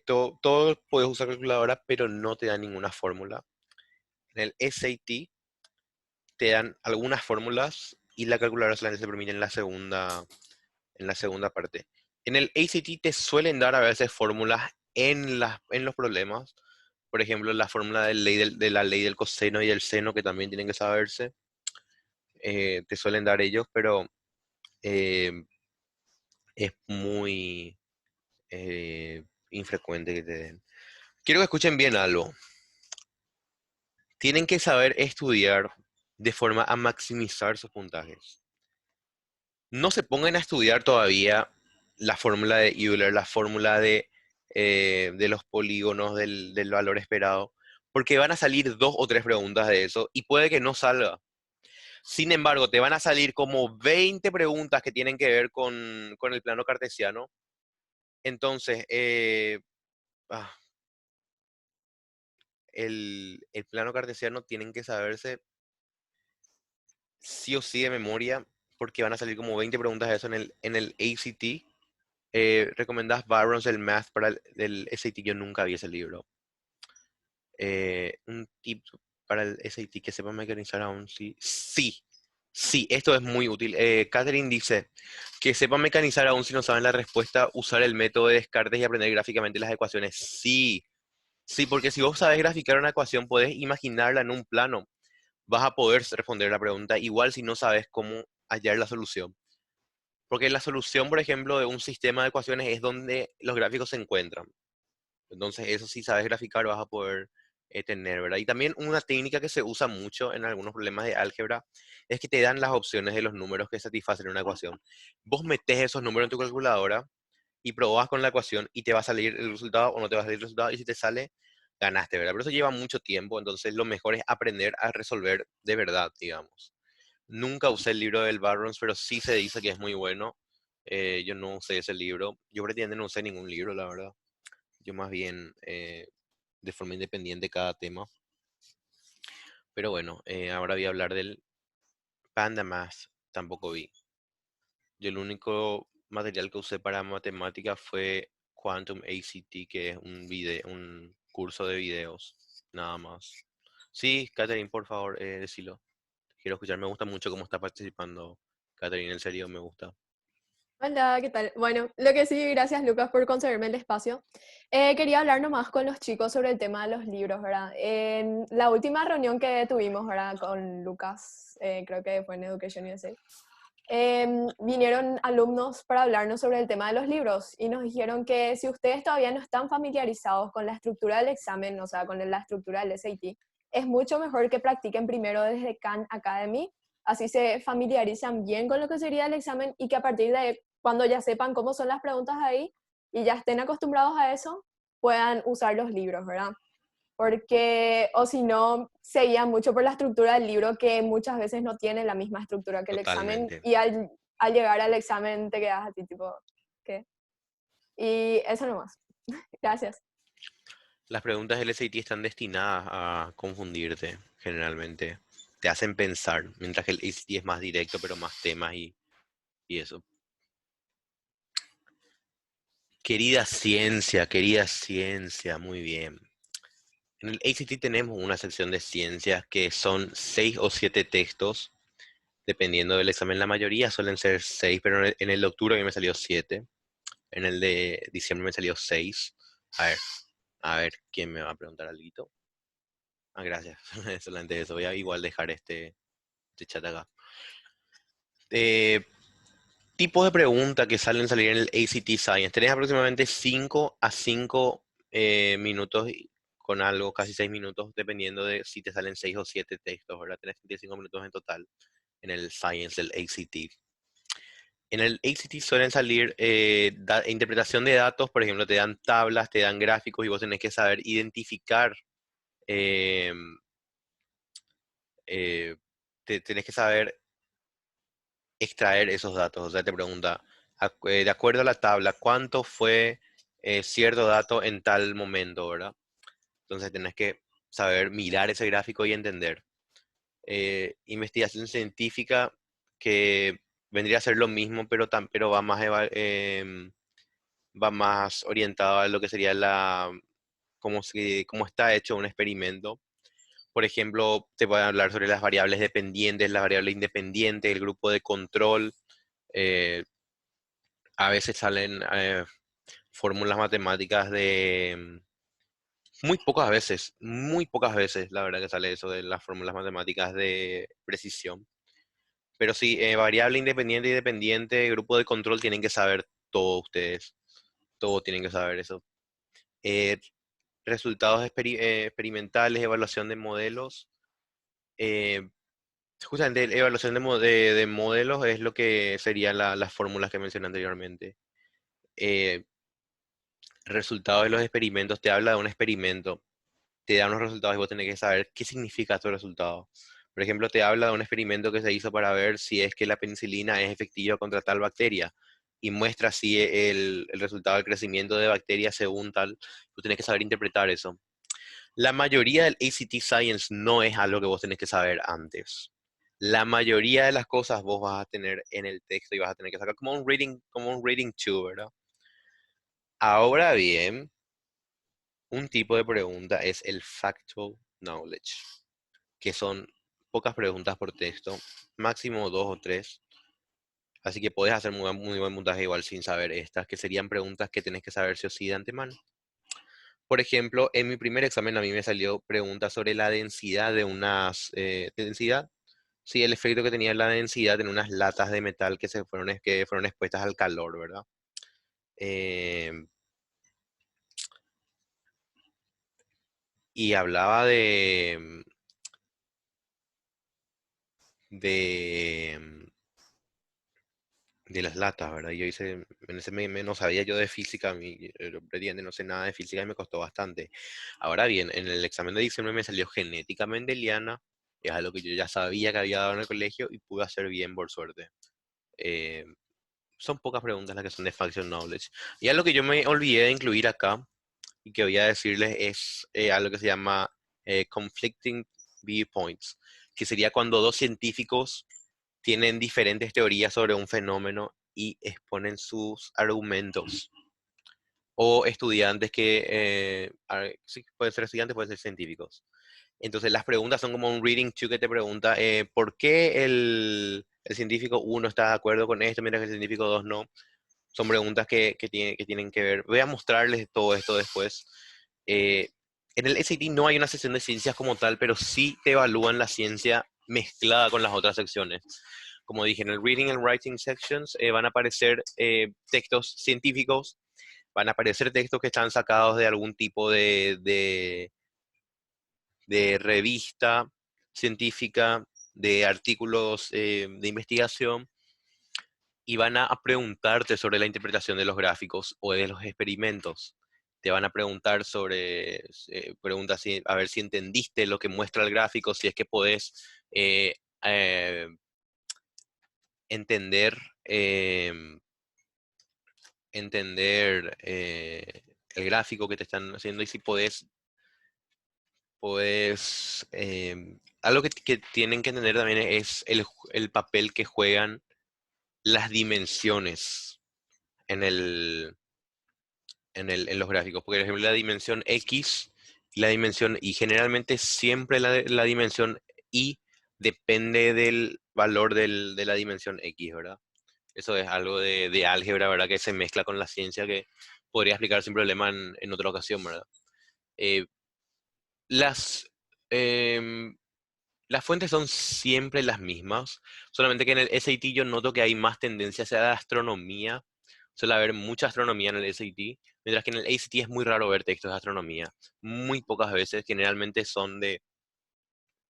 todo puedes usar calculadora, pero no te da ninguna fórmula. En el SAT te dan algunas fórmulas y la calculadora solamente se permite en la segunda parte. En el ACT te suelen dar a veces fórmulas en los problemas. Por ejemplo, la fórmula de la ley del coseno y del seno, que también tienen que saberse. Te suelen dar ellos, pero eh, es muy infrecuente que te den. Quiero que escuchen bien algo. Tienen que saber estudiar de forma a maximizar sus puntajes. No se pongan a estudiar todavía la fórmula de Euler, la fórmula de los polígonos del valor esperado, porque van a salir dos o tres preguntas de eso y puede que no salga. Sin embargo, te van a salir como 20 preguntas que tienen que ver con el plano cartesiano. Entonces, ah, el plano cartesiano tienen que saberse sí o sí de memoria, porque van a salir como 20 preguntas de eso en el ACT. ¿Recomendás Barron's el Math para el SAT? Yo nunca vi ese libro. Un tip para el SAT, que sepa mecanizar aún sí. Sí, sí, esto es muy útil. Catherine dice que sepa mecanizar aún si no saben la respuesta, usar el método de Descartes y aprender gráficamente las ecuaciones. Sí, sí, porque si vos sabes graficar una ecuación, podés imaginarla en un plano. Vas a poder responder la pregunta, igual si no sabes cómo hallar la solución. Porque la solución, por ejemplo, de un sistema de ecuaciones es donde los gráficos se encuentran. Entonces, eso si sabes graficar vas a poder tener, ¿verdad? Y también una técnica que se usa mucho en algunos problemas de álgebra es que te dan las opciones de los números que satisfacen una ecuación. Vos metés esos números en tu calculadora y probás con la ecuación y te va a salir el resultado o no te va a salir el resultado, y si te sale, ganaste, ¿verdad? Pero eso lleva mucho tiempo, entonces lo mejor es aprender a resolver de verdad, digamos. Nunca usé el libro del Barrons, pero sí se dice que es muy bueno. Yo no usé ese libro. Yo prácticamente no usé ningún libro, la verdad. Yo más bien de forma independiente cada tema. Pero bueno, ahora voy a hablar del Panda Math. Tampoco vi. Yo el único material que usé para matemática fue Quantum ACT, que es un curso de videos. Nada más. Sí, Catherine, por favor, decilo. Quiero escuchar. Me gusta mucho cómo está participando Catherine. En serio, me gusta. Hola, ¿qué tal? Bueno, lo que sí, gracias Lucas por concederme el espacio. Quería hablar nomás con los chicos sobre el tema de los libros, ¿verdad? En la última reunión que tuvimos, ¿verdad? Con Lucas, creo que fue en Education USA, vinieron alumnos para hablarnos sobre el tema de los libros y nos dijeron que si ustedes todavía no están familiarizados con la estructura del examen, o sea, con la estructura del SAT, es mucho mejor que practiquen primero desde Khan Academy, así se familiarizan bien con lo que sería el examen y que a partir de cuando ya sepan cómo son las preguntas ahí y ya estén acostumbrados a eso, puedan usar los libros, ¿verdad? Porque, o si no, se guían mucho por la estructura del libro, que muchas veces no tiene la misma estructura que el examen, Totalmente. y al llegar al examen te quedas así, tipo, ¿qué? Y eso nomás. Gracias. Las preguntas del SAT están destinadas a confundirte, generalmente. Te hacen pensar, mientras que el ACT es más directo, pero más temas y eso. Querida ciencia, muy bien. En el ACT tenemos una sección de ciencias que son 6 o 7 textos, dependiendo del examen. La mayoría suelen ser 6, pero en el de octubre a mí me salió 7. En el de diciembre me salió 6. A ver, a ver, ¿quién me va a preguntar algo? Ah, gracias. Solamente eso. Voy a igual dejar este chat acá. Eh, Tipos de preguntas que salen salir en el ACT Science. Tenés aproximadamente 5 a 5 minutos con algo, casi 6 minutos, dependiendo de si te salen 6 o 7 textos, ¿verdad? Tenés 35 minutos en total en el Science del ACT. En el ACT suelen salir interpretación de datos, por ejemplo, te dan tablas, te dan gráficos y vos tenés que saber identificar, eh, eh, tenés que saber extraer esos datos. O sea, te pregunta, de acuerdo a la tabla, ¿cuánto fue cierto dato en tal momento, ¿verdad? Entonces tenés que saber mirar ese gráfico y entender. Investigación científica que vendría a ser lo mismo, pero va más orientado a lo que sería cómo está hecho un experimento. Por ejemplo, te pueden hablar sobre las variables dependientes, la variable independiente, el grupo de control. eh, a veces salen fórmulas matemáticas muy pocas veces, la verdad que sale eso de las fórmulas matemáticas de precisión. Pero sí, variable independiente y dependiente, grupo de control, tienen que saber todos ustedes. Todos tienen que saber eso. Eh, Resultados experimentales, evaluación de modelos. eh, Justamente evaluación de modelos es lo que serían las fórmulas que mencioné anteriormente. Eh, Resultados de los experimentos, te habla de un experimento, te da unos resultados y vos tenés que saber qué significa estos resultados. Por ejemplo, te habla de un experimento que se hizo para ver si es que la penicilina es efectiva contra tal bacteria y muestra si el resultado del crecimiento de bacterias según tal. Tú tenés que saber interpretar eso. La mayoría del ACT Science no es algo que vos tenés que saber antes. La mayoría de las cosas vos vas a tener en el texto y vas a tener que sacar como un reading 2, ¿verdad? Ahora bien, un tipo de pregunta es el factual knowledge, que son pocas preguntas por texto, máximo 2 o 3. Así que podés hacer muy buen puntaje igual sin saber estas, que serían preguntas que tenés que saber sí o sí de antemano. Por ejemplo, en mi primer examen a mí me salió preguntas sobre la densidad de densidad. Sí, el efecto que tenía la densidad en unas latas de metal que fueron expuestas al calor, ¿verdad? Eh, y hablaba de, de las latas, ¿verdad? Yo hice, en ese no sabía yo de física, no sé nada de física y me costó bastante. Ahora bien, en el examen de diciembre me salió genética mendeliana, es algo que yo ya sabía que había dado en el colegio y pude hacer bien por suerte. Eh, Son pocas preguntas las que son de Faction Knowledge. Y algo que yo me olvidé de incluir acá y que voy a decirles es algo que se llama conflicting viewpoints, que sería cuando dos científicos tienen diferentes teorías sobre un fenómeno y exponen sus argumentos. O estudiantes que, sí, pueden ser estudiantes, pueden ser científicos. Entonces las preguntas son como un reading to que te pregunta, ¿por qué el científico uno está de acuerdo con esto, mientras que el científico 2 no? Son preguntas que tienen que ver. Voy a mostrarles todo esto después. Eh, en el SAT no hay una sección de ciencias como tal, pero sí te evalúan la ciencia mezclada con las otras secciones. Como dije, en el Reading and Writing sections van a aparecer textos científicos, van a aparecer textos que están sacados de algún tipo de revista científica, de artículos de investigación, y van a preguntarte sobre la interpretación de los gráficos o de los experimentos. Te van a preguntar sobre, preguntas a ver si entendiste lo que muestra el gráfico, si es que podés eh, eh, entender, entender el gráfico que te están haciendo y si podés algo que tienen que entender también es el papel que juegan las dimensiones en en los gráficos. Por ejemplo, la dimensión X y la dimensión Y. Generalmente siempre la dimensión Y depende del valor de la dimensión X, ¿verdad? Eso es algo de álgebra, ¿verdad? Que se mezcla con la ciencia que podría explicar sin problema en otra ocasión, ¿verdad? Eh, las, em, las fuentes son siempre las mismas, solamente que en el SAT yo noto que hay más tendencia hacia la astronomía. Suele haber mucha astronomía en el SAT, mientras que en el ACT es muy raro ver textos de astronomía. Muy pocas veces, generalmente son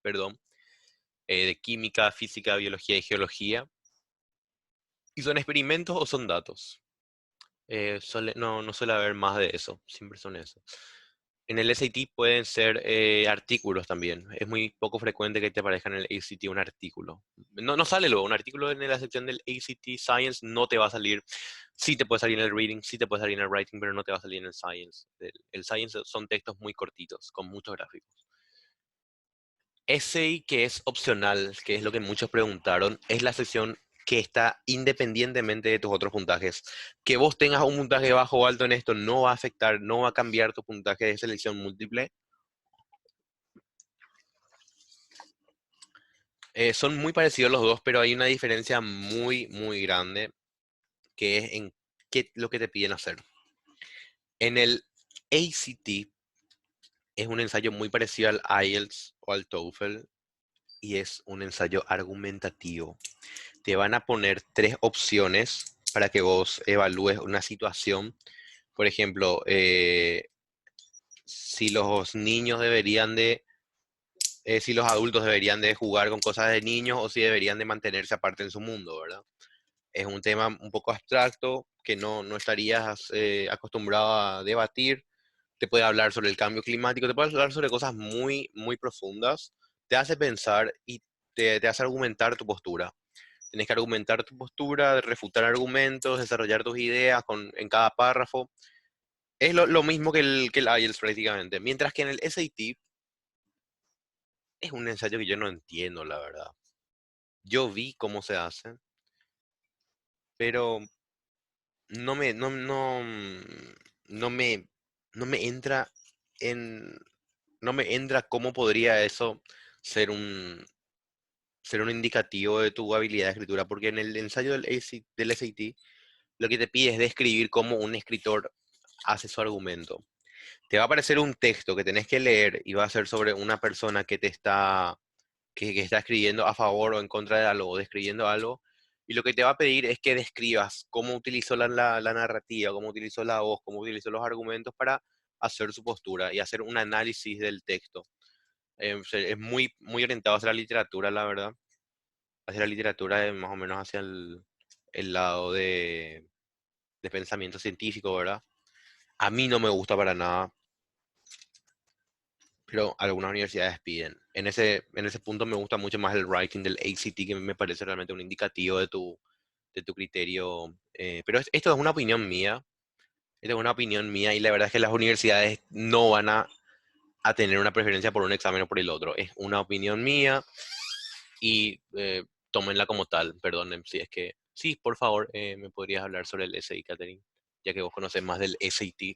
perdón, de química, física, biología y geología. Y son experimentos o son datos. No suele haber más de eso, siempre son eso. En el SAT pueden ser artículos también. Es muy poco frecuente que te aparezca en el ACT un artículo. No sale luego, un artículo en la sección del ACT Science no te va a salir. Sí te puede salir en el Reading, sí te puede salir en el Writing, pero no te va a salir en el Science. El Science son textos muy cortitos, con muchos gráficos. Essay, que es opcional, que es lo que muchos preguntaron, es la sección que está independientemente de tus otros puntajes. Que vos tengas un puntaje bajo o alto en esto no va a afectar, no va a cambiar tu puntaje de selección múltiple. Son muy parecidos los dos, pero hay una diferencia muy, muy grande, que es en lo que te piden hacer. En el ACT es un ensayo muy parecido al IELTS o al TOEFL y es un ensayo argumentativo. Te van a poner tres opciones para que vos evalúes una situación. Por ejemplo, si los niños si los adultos deberían de jugar con cosas de niños o si deberían de mantenerse aparte en su mundo, ¿verdad? Es un tema un poco abstracto que no estarías acostumbrado a debatir. Te puede hablar sobre el cambio climático, te puede hablar sobre cosas muy, muy profundas. Te hace pensar y te hace argumentar tu postura. Tienes que argumentar tu postura, refutar argumentos, desarrollar tus ideas en cada párrafo. Es lo mismo que el IELTS prácticamente. Mientras que en el SAT es un ensayo que yo no entiendo, la verdad. Yo vi cómo se hace, pero no me, no, no, no me, no me entra en, no me entra cómo podría eso ser ser un indicativo de tu habilidad de escritura, porque en el ensayo del SAT lo que te pide es describir cómo un escritor hace su argumento. Te va a aparecer un texto que tenés que leer y va a ser sobre una persona que está escribiendo a favor o en contra de algo, o describiendo algo, y lo que te va a pedir es que describas cómo utilizó la narrativa, cómo utilizó la voz, cómo utilizó los argumentos para hacer su postura y hacer un análisis del texto. Es muy, muy orientado hacia la literatura, la verdad. Hacia la literatura, más o menos hacia el lado de pensamiento científico, ¿verdad? A mí no me gusta para nada, pero algunas universidades piden. En ese punto me gusta mucho más el writing del ACT, que me parece realmente un indicativo de tu criterio. Pero esto es una opinión mía. Esto es una opinión mía y la verdad es que las universidades no van a tener una preferencia por un examen o por el otro. Es una opinión mía y tómenla como tal. Perdonen si es que... Sí, por favor, me podrías hablar sobre el SI, Catherine, ya que vos conoces más del SAT.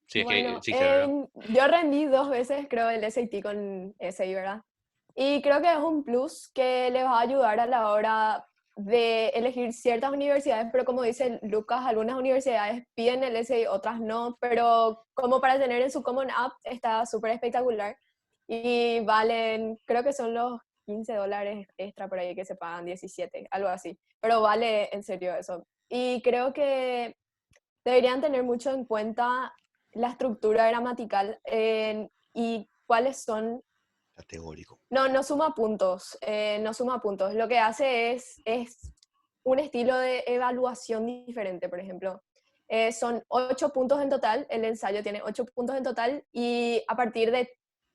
Sí, es que Bueno, existe, ¿verdad? yo rendí 2 veces, creo, el SAT con SI, ¿verdad? Y creo que es un plus que les va a ayudar a la hora de elegir ciertas universidades, pero como dice Lucas, algunas universidades piden el SI, otras no, pero como para tener en su Common App está súper espectacular y valen, creo que son los $15 extra por ahí que se pagan, 17, algo así, pero vale en serio eso. Y creo que deberían tener mucho en cuenta la estructura gramatical y cuáles son... Categórico. No, no suma puntos, no suma puntos. Lo que hace es un estilo de evaluación diferente, por ejemplo. Son 8 puntos en total, el ensayo tiene 8 puntos en total y a partir de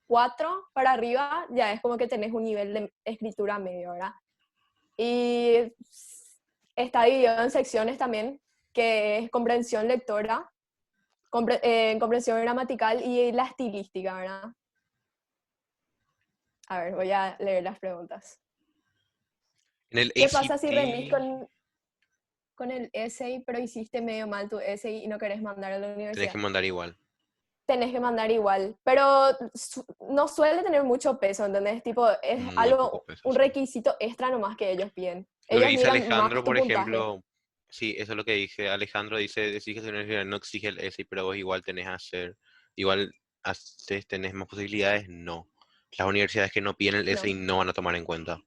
4 para arriba ya es como que tenés un nivel de escritura medio, ¿verdad? Y está dividido en secciones también, que es comprensión lectora, comprensión gramatical y la estilística, ¿verdad? A ver, voy a leer las preguntas. En el ¿Qué pasa si rendís ACT con el essay, pero hiciste medio mal tu essay y no querés mandar a la tenés universidad? que mandar igual. Tenés que mandar igual, pero no suele tener mucho peso, ¿entendés? Tipo, es Muy pocos algo, pesos, un sí. requisito extra nomás que ellos piden. Lo que Ellos dice miran Alejandro, más tu por puntaje. ejemplo, sí, eso es lo que dije. Alejandro dice, decís que si una universidad no exige el ESI, pero vos igual tenés que hacer, igual tenés más posibilidades, no. Las universidades que no piden el ESI No. no van a tomar en cuenta.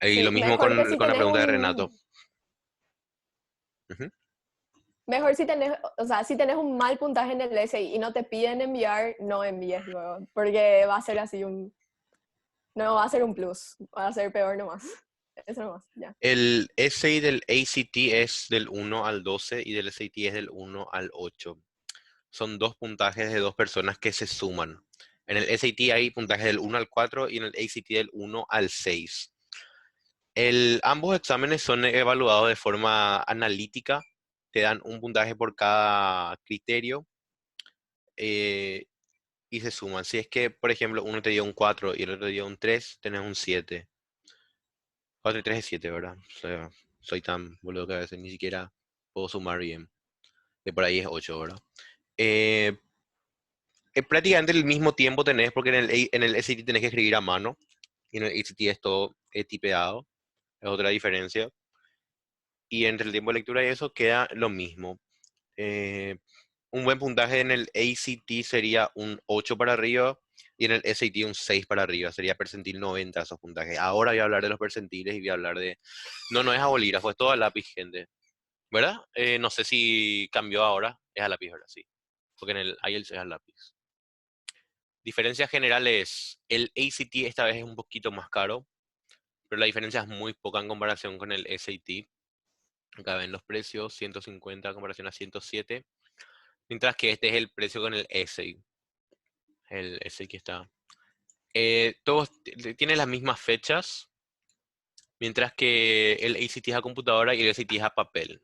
Y lo Sí, mismo mejor que con, si con la tenés pregunta de Renato. Ujú. mejor si tenés, o sea, si tenés un mal puntaje en el essay y no te piden enviar, no envíes luego, porque va a ser así no va a ser un plus, va a ser peor nomás. Eso nomás, ya. El essay del ACT es del 1 al 12 y del SAT es del 1 al 8. Son dos puntajes de dos personas que se suman. En el SAT hay puntajes del 1 al 4 y en el ACT del 1 al 6. Ambos exámenes son evaluados de forma analítica, te dan un puntaje por cada criterio eh, y se suman. Si es que, por ejemplo, uno te dio un 4 y el otro te dio un 3, tenés un 7. 4 y 3 es 7, ¿verdad? O sea, soy tan boludo que a veces ni siquiera puedo sumar bien. De por ahí es 8, ¿verdad? Eh, prácticamente el mismo tiempo tenés, porque en el SAT tenés que escribir a mano y en el ACT es todo tipeado, es otra diferencia. Y entre el tiempo de lectura y eso queda lo mismo. Eh, un buen puntaje en el ACT sería un 8 para arriba y en el SAT un 6 para arriba. Sería percentil 90 esos puntajes. Ahora voy a hablar de los percentiles y voy a hablar de... No, no es a bolígrafo, es todo a lápiz, gente. ¿Verdad? No sé si cambió ahora. Es a lápiz, ¿verdad? Sí. Porque en el IELTS es a lápiz. Diferencia general es, el ACT esta vez es un poquito más caro, pero la diferencia es muy poca en comparación con el SAT. Acá ven los precios, 150 en comparación a 107. Mientras que este es el precio con el essay. El essay que está. Todos tienen las mismas fechas, mientras que el ACT es a computadora y el SAT es a papel.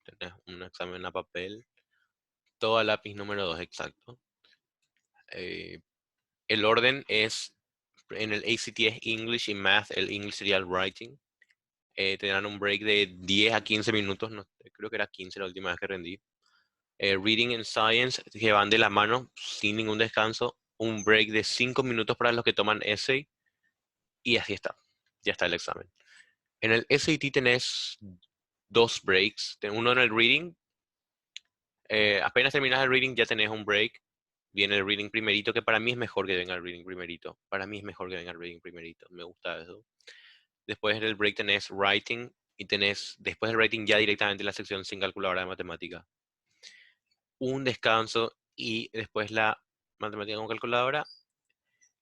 Tenés un examen a papel, todo a lápiz número 2 exacto. Eh, el orden es, en el ACT es English y Math, el English sería el Writing. Te dan un break de 10 a 15 minutos, no, creo que era 15 la última vez que rendí. Reading and Science, que van de la mano sin ningún descanso, un break de 5 minutos para los que toman essay y así está, ya está el examen. En el SAT tenés dos breaks, uno en el reading, apenas terminas el reading ya tenés un break, viene el reading primerito, que para mí es mejor que venga el reading primerito, para mí es mejor que venga el reading primerito, me gusta eso. Después del break tenés writing y tenés después del writing ya directamente la sección sin calculadora de matemática. un descanso y después la matemática con calculadora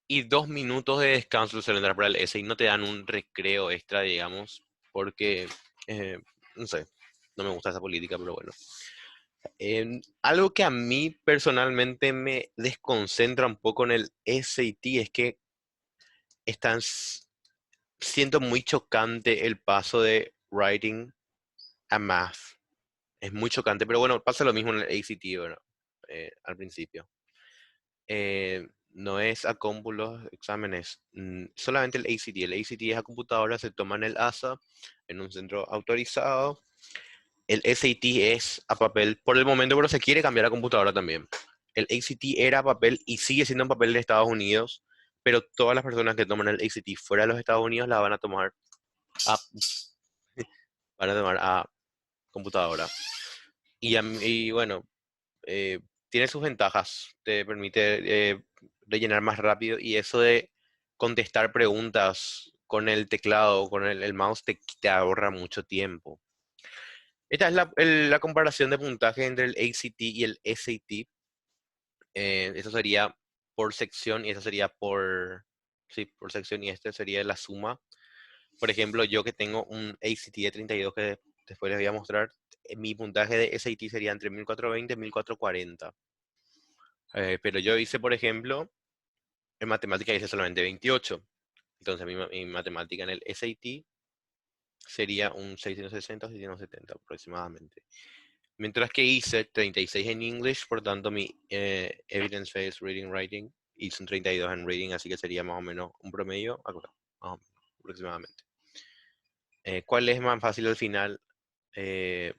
y 2 minutos de descanso suelen dar para el S y no te dan un recreo extra, digamos, porque, no sé, no me gusta esa política, pero bueno. Algo que a mí personalmente me desconcentra un poco en el SAT es que están, siento muy chocante el paso de writing a math. Es muy chocante, pero bueno, pasa lo mismo en el ACT, ¿verdad? Al principio. No es a compu los exámenes, solamente el ACT. El ACT es a computadora, se toma en el ASA, en un centro autorizado. El SAT es a papel por el momento, pero se quiere cambiar a computadora también. El ACT era a papel y sigue siendo en papel en Estados Unidos, pero todas las personas que toman el ACT fuera de los Estados Unidos la a, van a tomar a computadora. Y bueno, eh, tiene sus ventajas, te permite rellenar más rápido y eso de contestar preguntas con el teclado o con el mouse te ahorra mucho tiempo. Esta es la comparación de puntaje entre el ACT y el SAT. Eso sería por sección y eso sería sí, por sección y este sería la suma. Por ejemplo, yo que tengo un ACT de 32 que después les voy a mostrar, mi puntaje de SAT sería entre 1420 y 1440. Pero yo hice, por ejemplo, en matemática hice solamente 28. Entonces mi matemática en el SAT sería un 660 o 670 aproximadamente. Mientras que hice 36 en English, por tanto mi Evidence-Based Reading Writing hice un 32 en Reading, así que sería más o menos un promedio, acá, más o menos, aproximadamente. ¿Cuál es más fácil al final? Eh,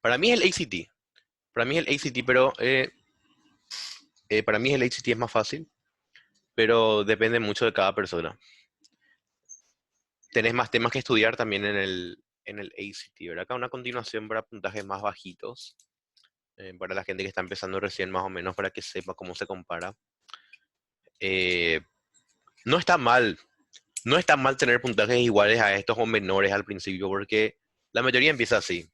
para mí es el ACT. Para mí es el ACT, pero para mí el ACT es más fácil, pero depende mucho de cada persona. Tenés más temas que estudiar también en el ACT, ¿verdad? Acá una continuación para puntajes más bajitos, para la gente que está empezando recién más o menos, para que sepa cómo se compara. Eh, no está mal, no está mal tener puntajes iguales a estos o menores al principio, porque la mayoría empieza así.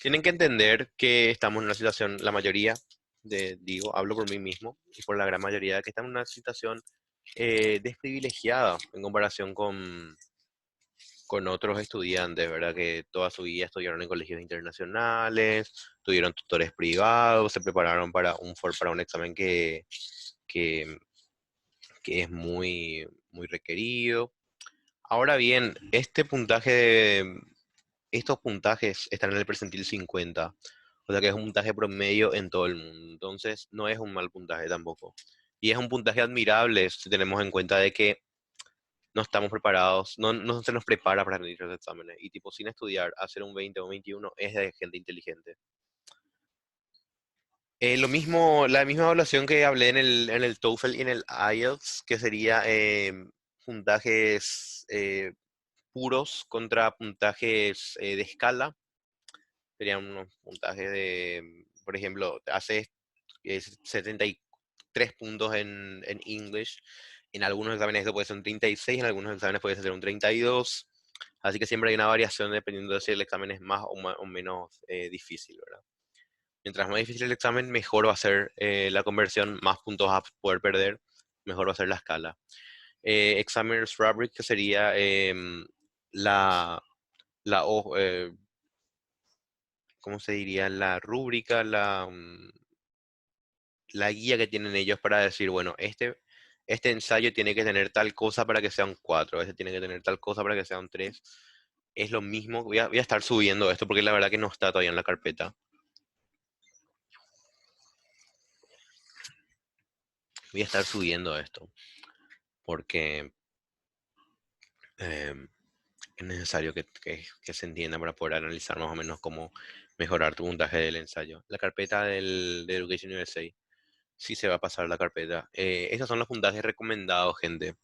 Tienen que entender que estamos en una situación, la mayoría, digo, hablo por mí mismo y por la gran mayoría, que estamos en una situación desprivilegiada en comparación con otros estudiantes, ¿verdad? Que toda su vida estudiaron en colegios internacionales, tuvieron tutores privados, se prepararon para un examen que, que es muy, muy requerido. Ahora bien, estos puntajes están en el percentil 50, o sea que es un puntaje promedio en todo el mundo, entonces no es un mal puntaje tampoco. Y es un puntaje admirable si tenemos en cuenta de que no estamos preparados, no se nos prepara para rendir los exámenes. Y tipo, sin estudiar, hacer un 20 o un 21 es de gente inteligente. Lo mismo, la misma evaluación que hablé en el TOEFL y en el IELTS, que sería puntajes puros contra puntajes de escala. Serían unos puntajes por ejemplo, haces 73 puntos en English. En algunos exámenes eso puede ser un 36, en algunos exámenes puede ser un 32. Así que siempre hay una variación dependiendo de si el examen es más o menos difícil, ¿verdad? Mientras más difícil el examen, mejor va a ser la conversión, más puntos vas a poder perder, mejor va a ser la escala. Examiner's Rubric, que sería la, la ¿cómo se diría? La rúbrica, la guía que tienen ellos para decir, bueno, este ensayo tiene que tener tal cosa para que sea un 4, este tiene que tener tal cosa para que sea un 3. Es lo mismo, voy a estar subiendo esto porque la verdad que no está todavía en la carpeta. Voy a estar subiendo esto porque em, es necesario que se entienda para poder analizar más o menos cómo mejorar tu puntaje del ensayo. La carpeta de Education USA sí se va a pasar la carpeta. Esos son los puntajes recomendados, gente.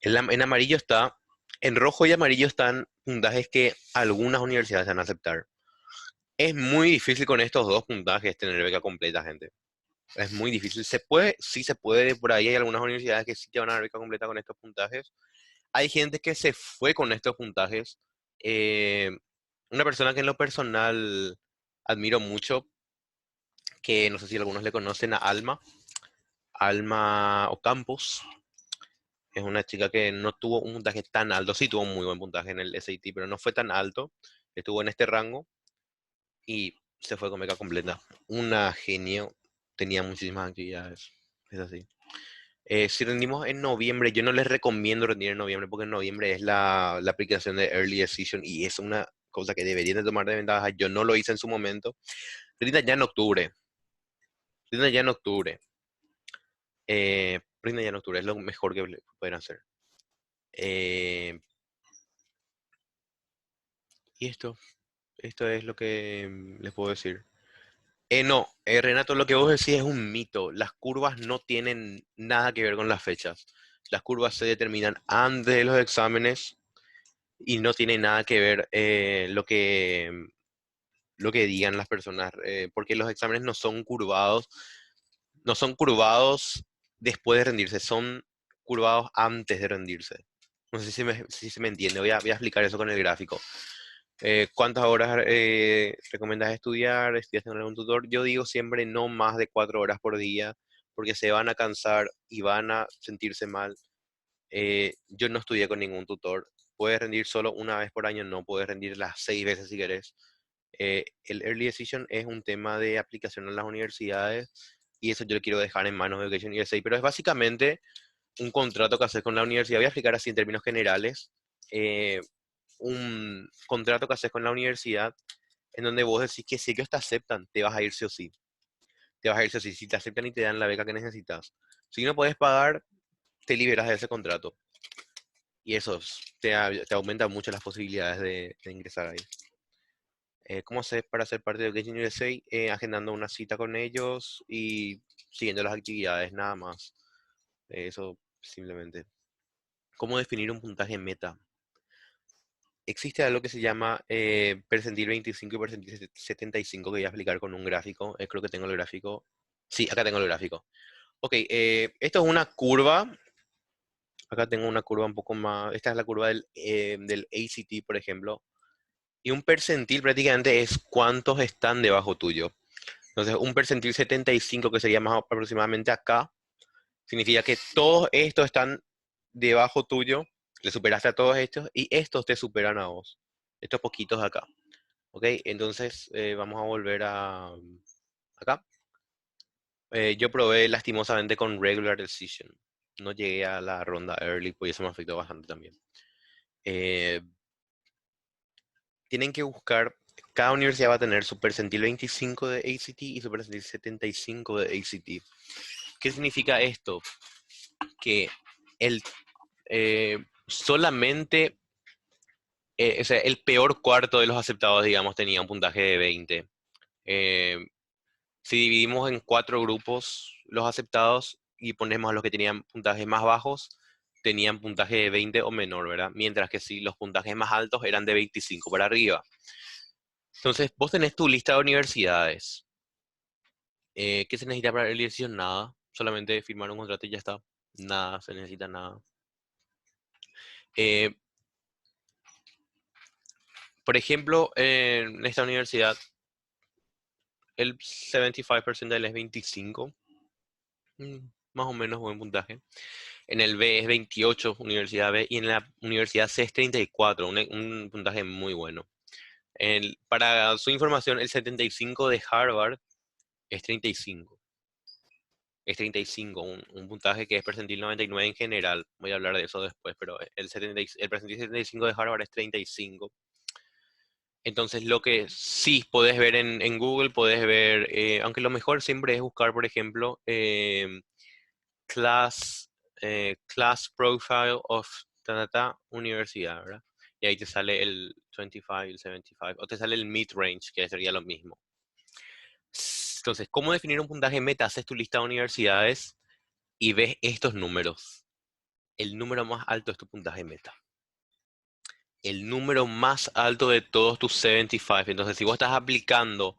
En amarillo está, en rojo y amarillo están puntajes que algunas universidades van a aceptar. Es muy difícil con estos dos puntajes tener beca completa, gente. Es muy difícil. Se puede, sí se puede, por ahí hay algunas universidades que sí te van a dar beca completa con estos puntajes. Hay gente que se fue con estos puntajes. Eh, una persona que en lo personal admiro mucho que no sé si algunos le conocen a Alma, Alma Ocampos. Es una chica que no tuvo un puntaje tan alto, sí tuvo un muy buen puntaje en el SAT, pero no fue tan alto. Estuvo en este rango y se fue con beca completa. Una genio, tenía muchísimas actividades. Es así. Si rendimos en noviembre, yo no les recomiendo rendir en noviembre porque en noviembre es la aplicación de Early Decision y es una cosa que deberían de tomar de ventaja. Yo no lo hice en su momento. Rinda ya en octubre. Rinda ya en octubre. Rinda ya en octubre. Es lo mejor que pueden hacer. Eh, y esto es lo que les puedo decir. No, Renato, lo que vos decís es un mito. Las curvas no tienen nada que ver con las fechas. Las curvas se determinan antes de los exámenes y no tiene nada que ver lo que digan las personas, porque los exámenes no son curvados después de rendirse, son curvados antes de rendirse. No sé si se me entiende, voy a explicar eso con el gráfico. ¿Cuántas horas recomiendas estudiar? ¿Estudias con algún tutor? Yo digo siempre no más de 4 horas por día, porque se van a cansar y van a sentirse mal. Yo no estudié con ningún tutor. Puedes rendir solo una vez por año, no puedes rendir las 6 veces si querés. El Early Decision es un tema de aplicación en las universidades y eso yo lo quiero dejar en manos de Education USA, pero es básicamente un contrato que haces con la universidad. Voy a explicar así en términos generales. eh, un contrato que haces con la universidad en donde vos decís que si ellos te aceptan, te vas a ir sí o sí. Te vas a ir sí o sí. Si te aceptan y te dan la beca que necesitas. Si no puedes pagar, te liberas de ese contrato. Y eso te aumenta mucho las posibilidades de ingresar ahí. ¿Cómo haces para ser parte de Education USA? Agendando una cita con ellos y siguiendo las actividades, nada más. Eso simplemente. ¿Cómo definir un puntaje meta? Existe algo que se llama percentil 25 y percentil 75 que voy a explicar con un gráfico. Creo que tengo el gráfico. Sí, acá tengo el gráfico. Ok, esto es una curva. Acá tengo una curva un poco más. Esta es la curva del ACT, por ejemplo. Y un percentil prácticamente es cuántos están debajo tuyo. Entonces, un percentil 75, que sería más aproximadamente acá, significa que todos estos están debajo tuyo, le superaste a todos estos y estos te superan a vos. Estos poquitos de acá. ¿Ok? Entonces, vamos a volver a acá. Yo probé lastimosamente con Regular Decision. No llegué a la ronda early, pues eso me afectó bastante también. Eh, Tienen que buscar, cada universidad va a tener su percentil 25 de ACT y su percentil 75 de ACT. ¿Qué significa esto? Que el, solamente, o sea, el peor cuarto de los aceptados, digamos, tenía un puntaje de 20. Eh, si dividimos en 4 grupos los aceptados y ponemos a los que tenían puntajes más bajos, tenían puntaje de 20 o menor, ¿verdad? Mientras que si los puntajes más altos eran de 25 para arriba. Entonces, vos tenés tu lista de universidades. ¿Qué se necesita para la elección? Nada. Solamente firmar un contrato y ya está. Nada, se necesita nada. Eh, por ejemplo, en esta universidad, el 75% es 25. mm, Más o menos buen puntaje. En el B es 28, Universidad B, y en la Universidad C es 34, un puntaje muy bueno. Para su información, el 75 de Harvard es 35. Es 35, un puntaje que es percentil 99 en general. Voy a hablar de eso después, pero el percentil 75 de Harvard es 35. Entonces, lo que sí podés ver en Google, podés ver, aunque lo mejor siempre es buscar, por ejemplo, class, class profile of universidad, ¿verdad? Y ahí te sale el 25 y el 75, o te sale el mid-range, que sería lo mismo. Entonces, ¿cómo definir un puntaje meta? Haces tu lista de universidades y ves estos números. El número más alto es tu puntaje meta. El número más alto de todos tus 75. Entonces, si vos estás aplicando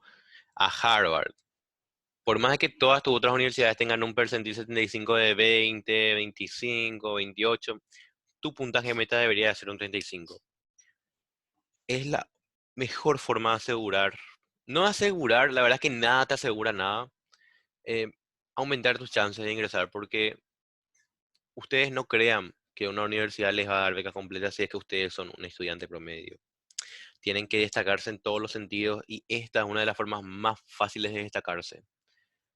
a Harvard, por más de que todas tus otras universidades tengan un percentil 75 de 20, 25, 28, tu puntaje meta debería de ser un 35. Es la mejor forma de asegurar No asegurar, la verdad es que nada te asegura nada. eh, Aumentar tus chances de ingresar, porque ustedes no crean que una universidad les va a dar beca completa si es que ustedes son un estudiante promedio. Tienen que destacarse en todos los sentidos y esta es una de las formas más fáciles de destacarse.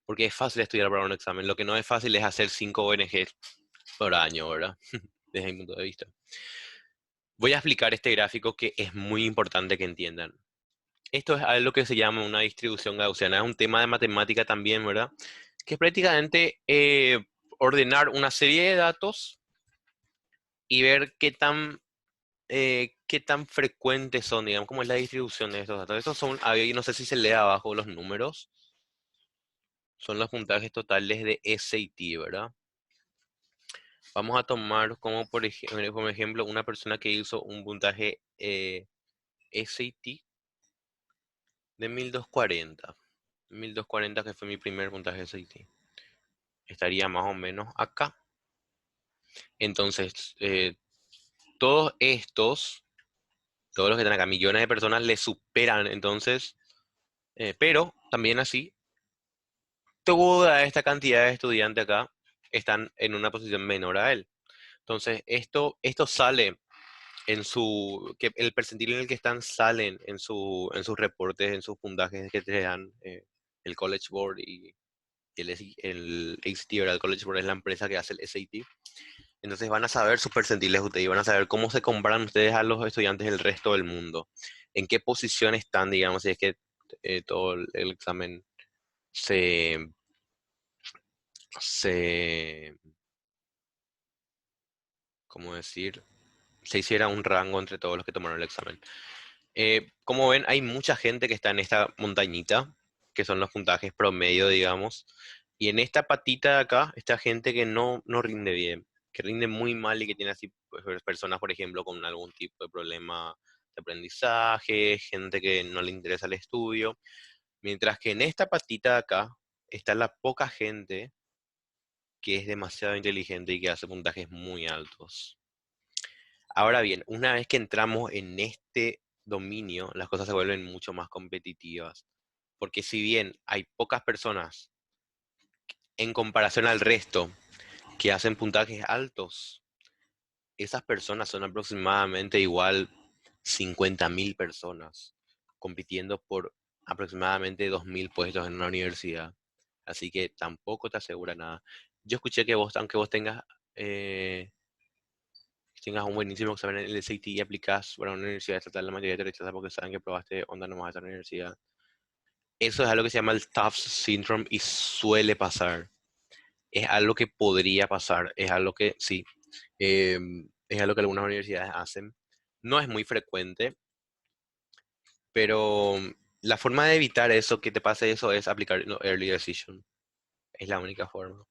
Porque es fácil estudiar para un examen. Lo que no es fácil es hacer 5 ONG por año, ¿verdad? Desde mi punto de vista. Voy a explicar este gráfico que es muy importante que entiendan. Esto es algo que se llama una distribución gaussiana. Es un tema de matemática también, ¿verdad? Que es prácticamente ordenar una serie de datos y ver qué tan frecuentes son, digamos, cómo es la distribución de estos datos. Estos son, ahí no sé si se lee abajo los números, son los puntajes totales de SAT, ¿verdad? Vamos a tomar como ejemplo una persona que hizo un puntaje SAT de 1240. 1240 que fue mi primer puntaje SAT. Estaría más o menos acá. Entonces, todos estos, todos los que están acá, millones de personas le superan. Entonces, pero también así, toda esta cantidad de estudiantes acá están en una posición menor a él. Entonces, esto sale que el percentil en el que están salen en sus reportes, en sus puntajes que te dan el College Board y el ACT, ¿verdad? El College Board es la empresa que hace el SAT. Entonces van a saber sus percentiles ustedes y van a saber cómo se comparan ustedes a los estudiantes del resto del mundo. En qué posición están, digamos, si es que todo el examen se, se, ¿cómo decir? Se hiciera un rango entre todos los que tomaron el examen. Como ven, hay mucha gente que está en esta montañita, que son los puntajes promedio, digamos. Y en esta patita de acá, está gente que no rinde bien, que rinde muy mal y que tiene así pues, personas, por ejemplo, con algún tipo de problema de aprendizaje, gente que no le interesa el estudio. Mientras que en esta patita de acá está la poca gente que es demasiado inteligente y que hace puntajes muy altos. Ahora bien, una vez que entramos en este dominio, las cosas se vuelven mucho más competitivas. Porque si bien hay pocas personas en comparación al resto que hacen puntajes altos, esas personas son aproximadamente igual 50.000 personas compitiendo por aproximadamente 2.000 puestos en una universidad. Así que tampoco te asegura nada. Yo escuché que vos, aunque vos eh, tengas un buenísimo examen en el SAT y aplicas para una universidad estatal, la mayoría te rechaza porque saben que probaste onda nomás a esa universidad. Eso es algo que se llama el Tufts Syndrome y suele pasar. Es algo que podría pasar, es algo que sí, es algo que algunas universidades hacen. No es muy frecuente, pero la forma de evitar eso, que te pase eso, es aplicar Early Decision. Es la única forma.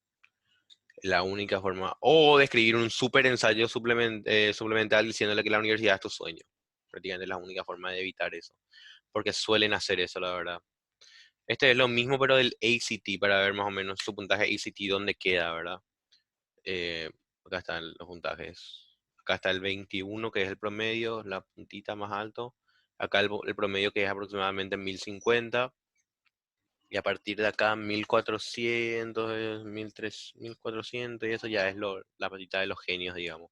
La única forma. O de escribir un súper ensayo suplemental diciéndole que la universidad es tu sueño. Prácticamente es la única forma de evitar eso. Porque suelen hacer eso, la verdad. Este es lo mismo, pero del ACT, para ver más o menos su puntaje ACT, dónde queda, ¿verdad? Acá están los puntajes. Acá está el 21, que es el promedio, la puntita más alto. Acá el promedio, que es aproximadamente 1050. Y a partir de acá, 1400, 1300, 1400, y eso ya es la patita de los genios, digamos.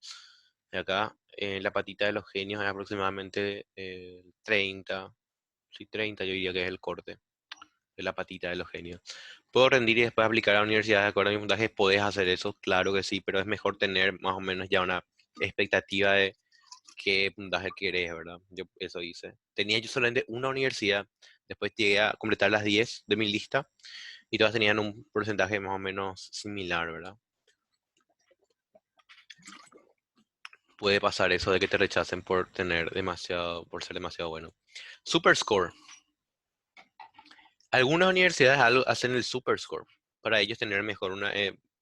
Y acá, la patita de los genios es aproximadamente 30, sí, 30 yo diría que es el corte de la patita de los genios. ¿Puedo rendir y después aplicar a la universidad de acuerdo a mis puntajes? ¿Podés hacer eso? Claro que sí, pero es mejor tener más o menos ya una expectativa de qué puntaje querés, ¿verdad? Yo eso hice. Tenía yo solamente una universidad, después llegué a completar las 10 de mi lista y todas tenían un porcentaje más o menos similar, ¿verdad? Puede pasar eso de que te rechacen por tener demasiado, por ser demasiado bueno. Super score. Algunas universidades hacen el super score para ellos tener mejor una.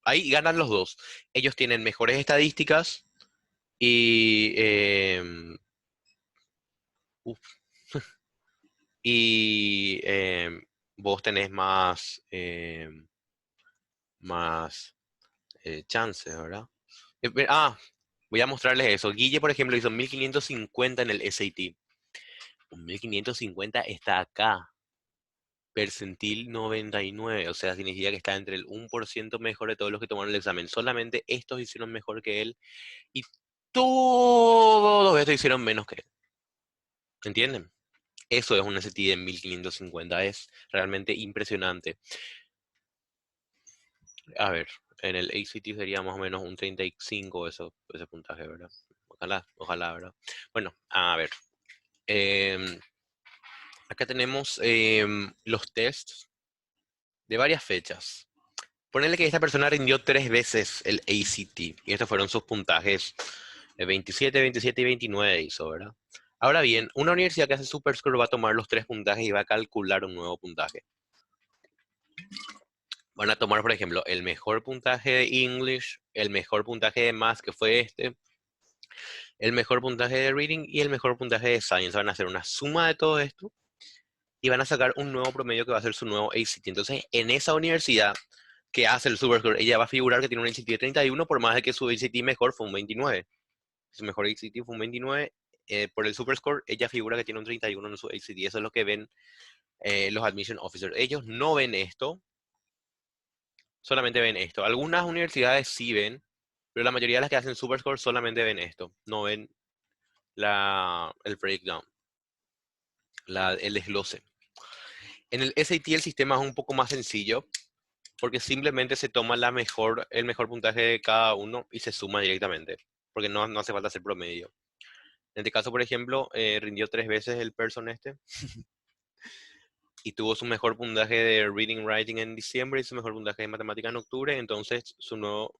Ahí ganan los dos. Ellos tienen mejores estadísticas y uf, vos tenés más chances, ¿verdad? Voy a mostrarles eso. Guille, por ejemplo, hizo 1550 en el SAT. 1550 está acá. Percentil 99, o sea, significa que está entre el 1% mejor de todos los que tomaron el examen. Solamente estos hicieron mejor que él y todos estos hicieron menos que él. ¿Entienden? Eso es un SAT de 1550, es realmente impresionante. A ver, en el ACT sería más o menos un 35 eso, ese puntaje, ¿verdad? Ojalá, ojalá, ¿verdad? Bueno, a ver. em, Acá tenemos los tests de varias fechas. Ponele que esta persona rindió 3 veces el ACT y estos fueron sus puntajes 27, 27 y 29 hizo, ¿verdad? Ahora bien, una universidad que hace Superscore va a tomar los 3 puntajes y va a calcular un nuevo puntaje. Van a tomar, por ejemplo, el mejor puntaje de English, el mejor puntaje de Math, que fue este, el mejor puntaje de Reading y el mejor puntaje de Science. Van a hacer una suma de todo esto y van a sacar un nuevo promedio que va a ser su nuevo ACT. Entonces, en esa universidad que hace el Superscore, ella va a figurar que tiene un ACT de 31 por más de que su ACT mejor fue un 29. Su mejor ACT fue un 29. Por el Superscore, ella figura que tiene un 31 en su ACT. Eso es lo que ven los Admission Officers. Ellos no ven esto, solamente ven esto. Algunas universidades sí ven, pero la mayoría de las que hacen Superscore solamente ven esto. No ven el breakdown, el desglose. En el SAT el sistema es un poco más sencillo porque simplemente se toma el mejor puntaje de cada uno y se suma directamente, porque no hace falta hacer promedio. En este caso, por ejemplo, rindió 3 veces el person este y tuvo su mejor puntaje de Reading Writing en diciembre y su mejor puntaje de matemática en octubre, entonces su nuevo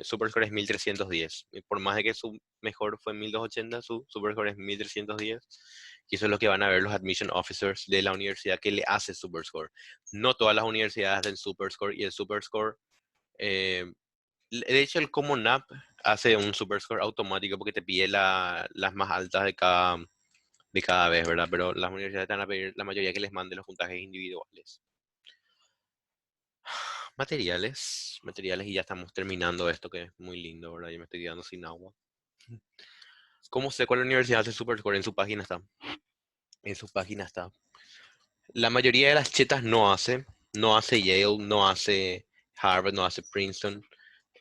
Superscore es 1310. Y por más de que su mejor fue 1280, su Superscore es 1310. Y eso es lo que van a ver los Admission Officers de la universidad que le hace Superscore. No todas las universidades hacen Superscore y el Superscore, eh, de hecho el Common App hace un Superscore automático porque te pide las más altas de cada vez, ¿verdad? Pero las universidades te van a pedir la mayoría que les mande los puntajes individuales. Materiales, y ya estamos terminando esto que es muy lindo, ¿verdad? Yo me estoy quedando sin agua. ¿Cómo sé cuál universidad hace Superscore? En su página está. En su página está. La mayoría de las chetas no hace Yale, no hace Harvard, no hace Princeton.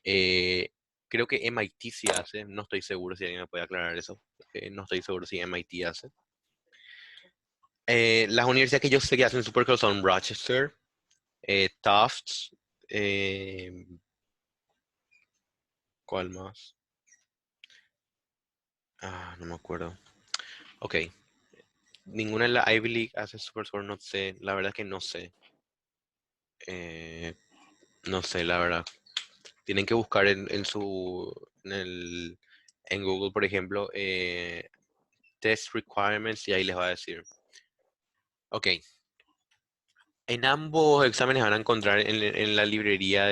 Eh, Creo que MIT sí hace, no estoy seguro si alguien me puede aclarar eso. No estoy seguro si MIT hace. Las universidades que yo sé que hacen Superscore son Rochester, Tufts, eh, ¿cuál más? No me acuerdo. Ok, ninguna de la Ivy League hace Superscore, no sé, la verdad es que no sé. Eh, no sé, la verdad. Tienen que buscar en Google, por ejemplo, test requirements y ahí les va a decir. Ok, en ambos exámenes van a encontrar en la librería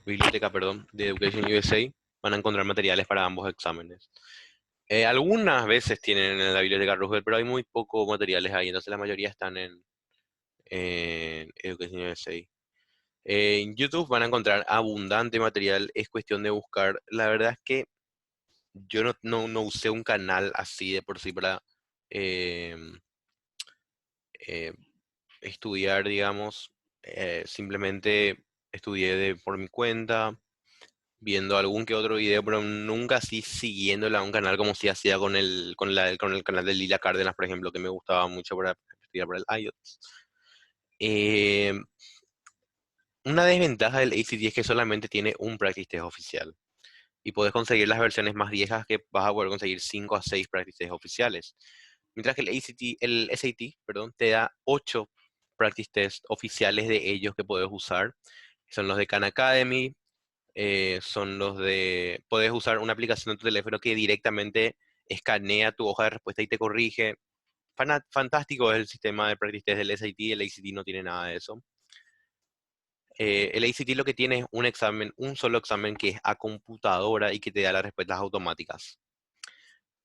biblioteca, perdón, de Education USA, van a encontrar materiales para ambos exámenes. Algunas veces tienen en la biblioteca Roosevelt, pero hay muy pocos materiales ahí, entonces la mayoría están en Education USA. En YouTube van a encontrar abundante material, es cuestión de buscar. La verdad es que yo no usé un canal así de por sí para eh, eh, estudiar, digamos. Simplemente estudié por mi cuenta, viendo algún que otro video, pero nunca así siguiéndola a un canal como si hacía con el canal de Lila Cárdenas, por ejemplo, que me gustaba mucho para estudiar para el IELTS. Eh, una desventaja del ACT es que solamente tiene un practice test oficial y puedes conseguir las versiones más viejas que vas a poder conseguir 5 a 6 practice test oficiales. Mientras que el SAT, perdón, te da 8 practice test oficiales de ellos que puedes usar. Son los de Khan Academy, puedes usar una aplicación de tu teléfono que directamente escanea tu hoja de respuesta y te corrige. Fantástico es el sistema de practice test del SAT, el ACT no tiene nada de eso. El ACT lo que tiene es un solo examen que es a computadora y que te da las respuestas automáticas.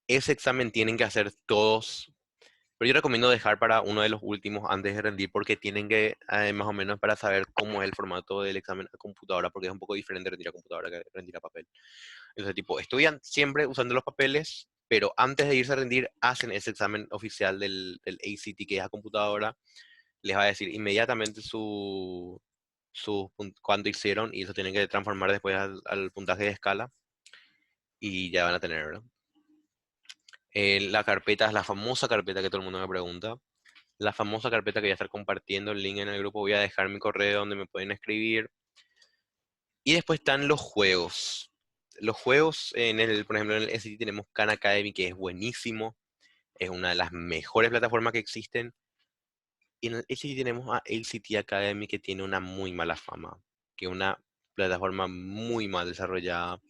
Ese examen tienen que hacer todos, pero yo recomiendo dejar para uno de los últimos antes de rendir porque tienen que, más o menos para saber cómo es el formato del examen a computadora, porque es un poco diferente rendir a computadora que rendir a papel. Entonces, tipo, estudian siempre usando los papeles, pero antes de irse a rendir hacen ese examen oficial del ACT que es a computadora les va a decir inmediatamente cuánto hicieron y eso tienen que transformar después al puntaje de escala y ya van a tener, ¿verdad? La carpeta es la famosa carpeta que todo el mundo me pregunta. La famosa carpeta que voy a estar compartiendo el link en el grupo. Voy a dejar mi correo donde me pueden escribir. Y después están los juegos. Los juegos, por ejemplo, en el SAT tenemos Khan Academy, que es buenísimo. Es una de las mejores plataformas que existen. Y en el SAT tenemos a ACT Academy, que tiene una muy mala fama. Que es una plataforma muy mal desarrollada.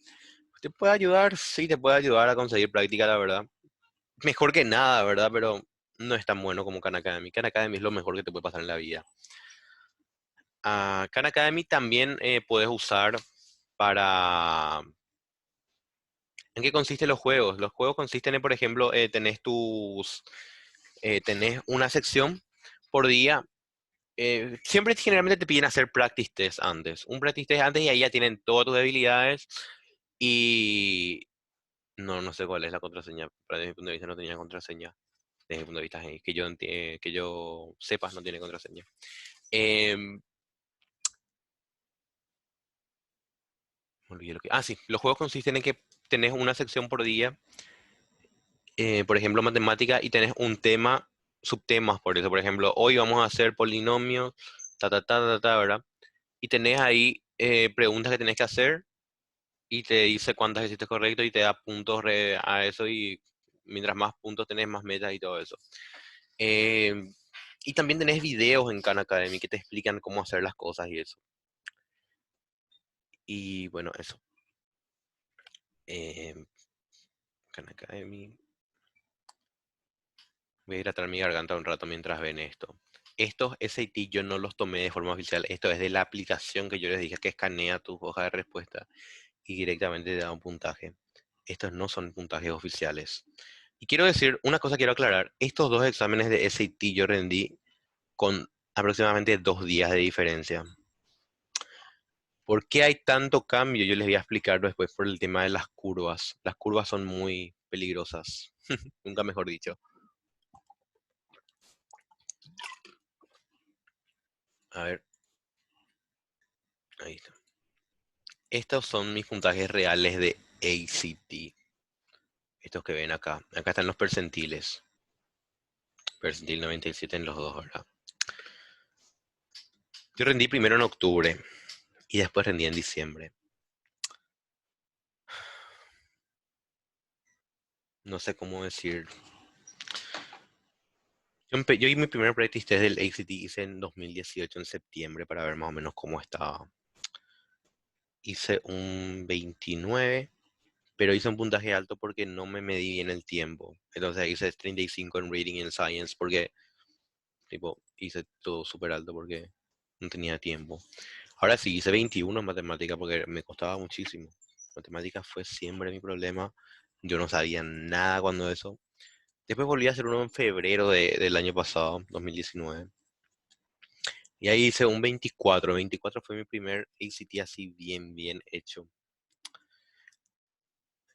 ¿Te puede ayudar? Sí, te puede ayudar a conseguir práctica, la verdad. Mejor que nada, ¿verdad? Pero no es tan bueno como Khan Academy. Khan Academy es lo mejor que te puede pasar en la vida. Khan Academy también puedes usar para... ¿En qué consisten los juegos? Los juegos consisten en, por ejemplo, tenés una sección por día. Siempre generalmente te piden hacer practice test antes. Un practice test antes y ahí ya tienen todas tus debilidades. Y no sé cuál es la contraseña. Pero desde mi punto de vista no tenía contraseña. Desde mi punto de vista, que yo sepas, no tiene contraseña. Em, Me olvidé sí, los juegos consisten en que tenés una sección por día, por ejemplo, matemática, y tenés un tema, subtemas por eso. Por ejemplo, hoy vamos a hacer polinomios, ¿verdad? Y tenés ahí preguntas que tenés que hacer y te dice cuántas hiciste correcto y te da puntos a eso y mientras más puntos tenés, más metas y todo eso. Eh, y también tenés videos en Khan Academy que te explican cómo hacer las cosas y eso. Y bueno, eso. Eh, Khan Academy. Voy a hidratar mi garganta un rato mientras ven esto. Estos SAT yo no los tomé de forma oficial. Esto es de la aplicación que yo les dije que escanea tu hoja de respuesta y directamente te da un puntaje. Estos no son puntajes oficiales. Y quiero decir, una cosa quiero aclarar. Estos dos exámenes de SAT yo rendí con aproximadamente 2 días de diferencia. ¿Por qué hay tanto cambio? Yo les voy a explicar después por el tema de las curvas. Las curvas son muy peligrosas. Nunca mejor dicho. A ver, ahí está. Estos son mis puntajes reales de ACT. Estos que ven acá. Acá están los percentiles. Percentil 97 en los dos, ¿verdad? Yo rendí primero en octubre y después rendí en diciembre. No sé cómo decir. Yo mi primer practice test del ACT hice en 2018, en septiembre, para ver más o menos cómo estaba. Hice un 29, pero hice un puntaje alto porque no me medí bien el tiempo. Entonces hice 35 en Reading y en Science porque, tipo, hice todo súper alto porque no tenía tiempo. Ahora sí, hice 21 en matemática porque me costaba muchísimo. Matemática fue siempre mi problema. Yo no sabía nada cuando eso. Después volví a hacer uno en febrero del año pasado, 2019. Y ahí hice un 24. 24 fue mi primer ACT así bien, bien hecho.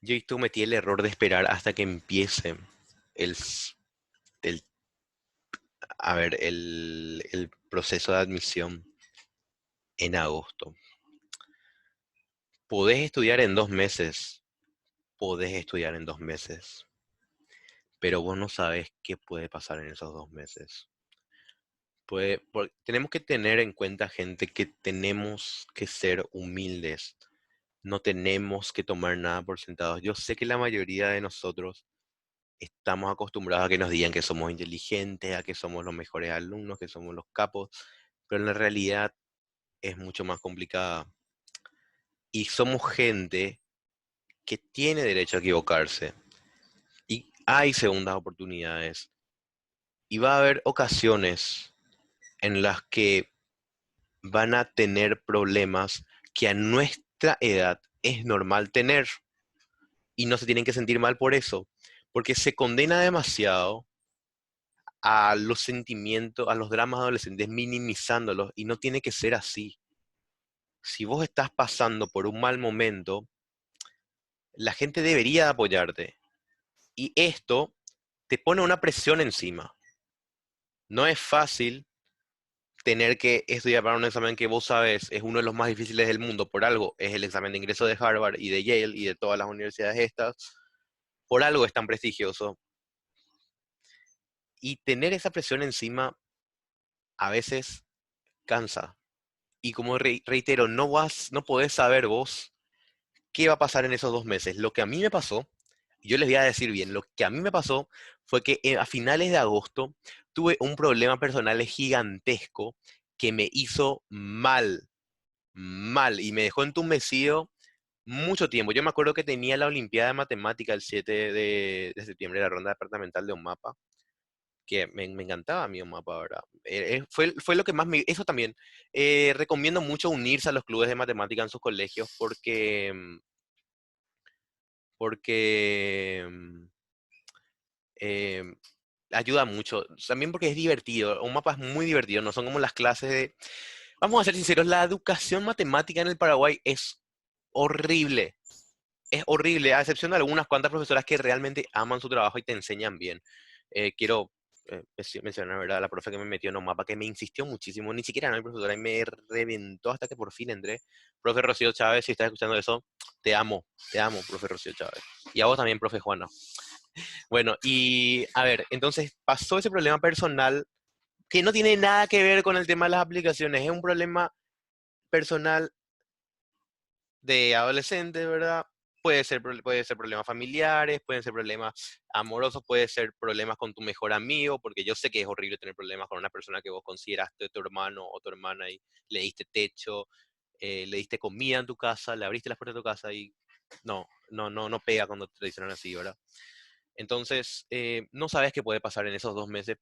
Yo cometí el error de esperar hasta que empiece el, s- el, el proceso de admisión en agosto. Podés estudiar en 2 meses, podés estudiar en 2 meses, pero vos no sabés qué puede pasar en esos 2 meses. Tenemos que tener en cuenta, gente, que tenemos que ser humildes. No tenemos que tomar nada por sentado. Yo sé que la mayoría de nosotros estamos acostumbrados a que nos digan que somos inteligentes, a que somos los mejores alumnos, que somos los capos, pero en la realidad es mucho más complicada. Y somos gente que tiene derecho a equivocarse. Y hay segundas oportunidades. Y va a haber ocasiones en las que van a tener problemas que a nuestra edad es normal tener. Y no se tienen que sentir mal por eso. Porque se condena demasiado a los sentimientos, a los dramas adolescentes, minimizándolos. Y no tiene que ser así. Si vos estás pasando por un mal momento, la gente debería apoyarte. Y esto te pone una presión encima. No es fácil, tener que estudiar para un examen que vos sabes es uno de los más difíciles del mundo por algo, es el examen de ingreso de Harvard y de Yale y de todas las universidades estas, por algo es tan prestigioso. Y tener esa presión encima a veces cansa. Y como reitero, no podés saber vos qué va a pasar en esos 2 meses. Lo que a mí me pasó, yo les voy a decir bien, lo que a mí me pasó fue que a finales de agosto tuve un problema personal gigantesco que me hizo mal, mal, y me dejó entumecido mucho tiempo. Yo me acuerdo que tenía la Olimpiada de Matemática el 7 de septiembre, la ronda departamental de OMAPA, que me encantaba a mí OMAPA, ¿verdad? Fue lo que más me... Eso también. Recomiendo mucho unirse a los clubes de matemática en sus colegios porque eh, ayuda mucho. También porque es divertido. OMAPA es muy divertido, no son como las clases de... Vamos a ser sinceros, la educación matemática en el Paraguay es horrible. Es horrible, a excepción de algunas cuantas profesoras que realmente aman su trabajo y te enseñan bien. Quiero mencionar, ¿verdad? La profe que me metió en OMAPA, que me insistió muchísimo, ni siquiera era mi profesora, y me reventó hasta que por fin entré. Profe Rocío Chávez, si estás escuchando eso, te amo, profe Rocío Chávez. Y a vos también, profe Juana. Bueno, y a ver, entonces pasó ese problema personal que no tiene nada que ver con el tema de las aplicaciones, es un problema personal de adolescentes, ¿verdad? Puede ser problemas familiares, pueden ser problemas amorosos, puede ser problemas con tu mejor amigo, porque yo sé que es horrible tener problemas con una persona que vos consideraste tu hermano o tu hermana y le diste techo, le diste comida en tu casa, le abriste las puertas de tu casa y no pega cuando te traicionan así, ¿verdad? Entonces, no sabes qué puede pasar en esos 2 meses.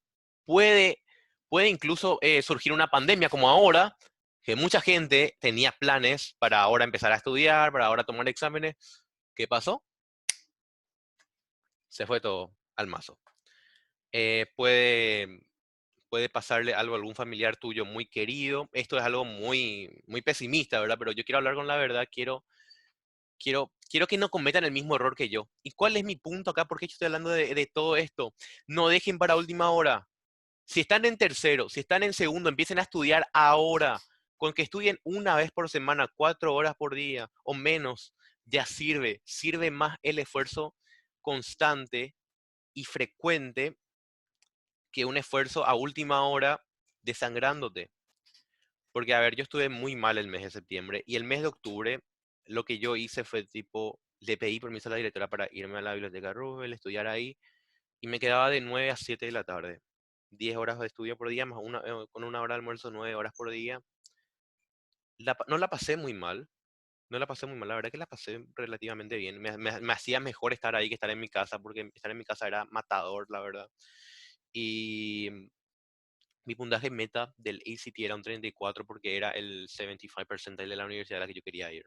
Puede, puede incluso surgir una pandemia como ahora, que mucha gente tenía planes para ahora empezar a estudiar, para ahora tomar exámenes. ¿Qué pasó? Se fue todo al mazo. Eh, puede, puede pasarle algo a algún familiar tuyo muy querido. Esto es algo muy pesimista, ¿verdad? Pero yo quiero hablar con la verdad, quiero que no cometan el mismo error que yo. ¿Y cuál es mi punto acá? ¿Por qué yo estoy hablando de todo esto? No dejen para última hora. Si están en tercero, si están en segundo, empiecen a estudiar ahora. Con que estudien una vez por semana, 4 horas por día o menos, ya sirve. Sirve más el esfuerzo constante y frecuente que un esfuerzo a última hora desangrándote. Porque, a ver, yo estuve muy mal el mes de septiembre y el mes de octubre lo que yo hice fue tipo, le pedí permiso a la directora para irme a la biblioteca Rubel, estudiar ahí y me quedaba de 9 a 7 de la tarde. 10 horas de estudio por día, más con una hora de almuerzo, 9 horas por día. No la pasé muy mal, no la pasé muy mal, la verdad que la pasé relativamente bien. Me hacía mejor estar ahí que estar en mi casa, porque estar en mi casa era matador, la verdad. Y mi puntaje meta del ACT era un 34 porque era el 75 percentile de la universidad a la que yo quería ir,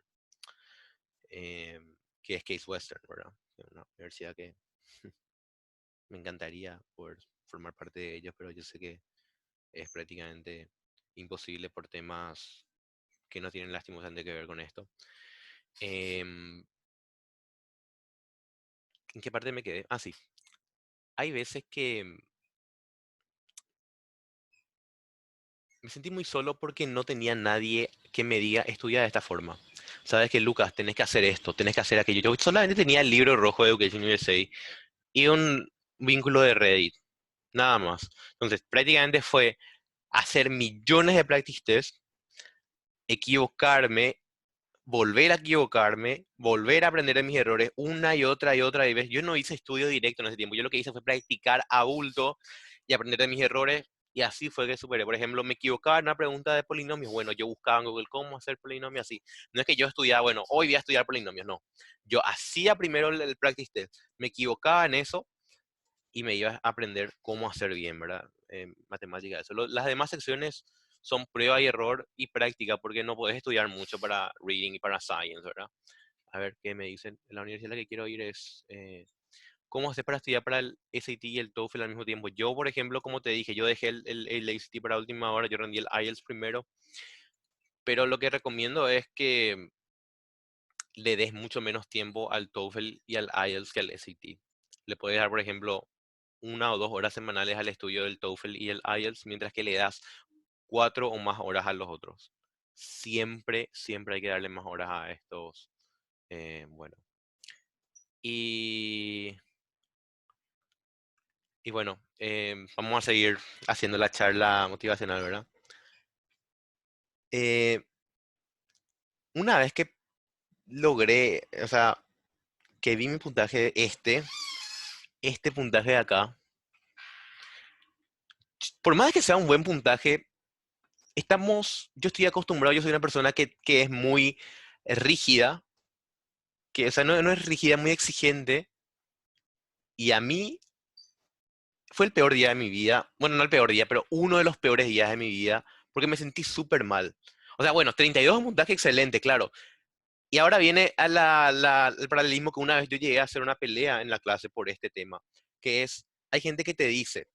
eh, que es Case Western, ¿verdad? Una universidad que me encantaría poder formar parte de ellos, pero yo sé que es prácticamente imposible por temas que no tienen lastimosamente que ver con esto. Em, ¿En qué parte me quedé? Ah, sí. Hay veces que me sentí muy solo porque no tenía nadie que me diga, estudia de esta forma. Sabes que Lucas, tenés que hacer esto, tenés que hacer aquello. Yo solamente tenía el libro rojo de Education USA y un vínculo de Reddit, nada más. Entonces, prácticamente fue hacer millones de practice tests, equivocarme, volver a equivocarme, volver a aprender de mis errores una y otra vez. Yo no hice estudio directo en ese tiempo. Yo lo que hice fue practicar a bulto y aprender de mis errores. Y así fue que superé. Por ejemplo, me equivocaba en una pregunta de polinomios. Bueno, yo buscaba en Google cómo hacer polinomios así. No es que yo estudiaba, bueno, hoy voy a estudiar polinomios. No. Yo hacía primero el practice test. Me equivocaba en eso y me iba a aprender cómo hacer bien, ¿verdad? Matemática, eso. Las demás secciones son prueba y error y práctica, porque no puedes estudiar mucho para reading y para science, ¿verdad? A ver qué me dicen. La universidad a la que quiero ir es cómo hacer para estudiar para el SAT y el TOEFL al mismo tiempo. Yo, por ejemplo, como te dije, yo dejé el ACT para última hora, yo rendí el IELTS primero, pero lo que recomiendo es que le des mucho menos tiempo al TOEFL y al IELTS que al SAT. Le puedes dar, por ejemplo, 1 o 2 horas semanales al estudio del TOEFL y el IELTS, mientras que le das 4 o más horas a los otros. Siempre, siempre hay que darle más horas a estos. Bueno, y, y bueno, vamos a seguir haciendo la charla motivacional, ¿verdad? Eh, una vez que logré, o sea, que vi mi puntaje este puntaje de acá, por más que sea un buen puntaje, yo estoy acostumbrado, yo soy una persona que es muy rígida, que, o sea, no es rígida, muy exigente, y a mí fue el peor día de mi vida, bueno, no el peor día, pero uno de los peores días de mi vida, porque me sentí súper mal. O sea, bueno, 32 es un puntaje excelente, claro. Y ahora viene a el paralelismo que una vez yo llegué a hacer una pelea en la clase por este tema, que es, hay gente que te dice,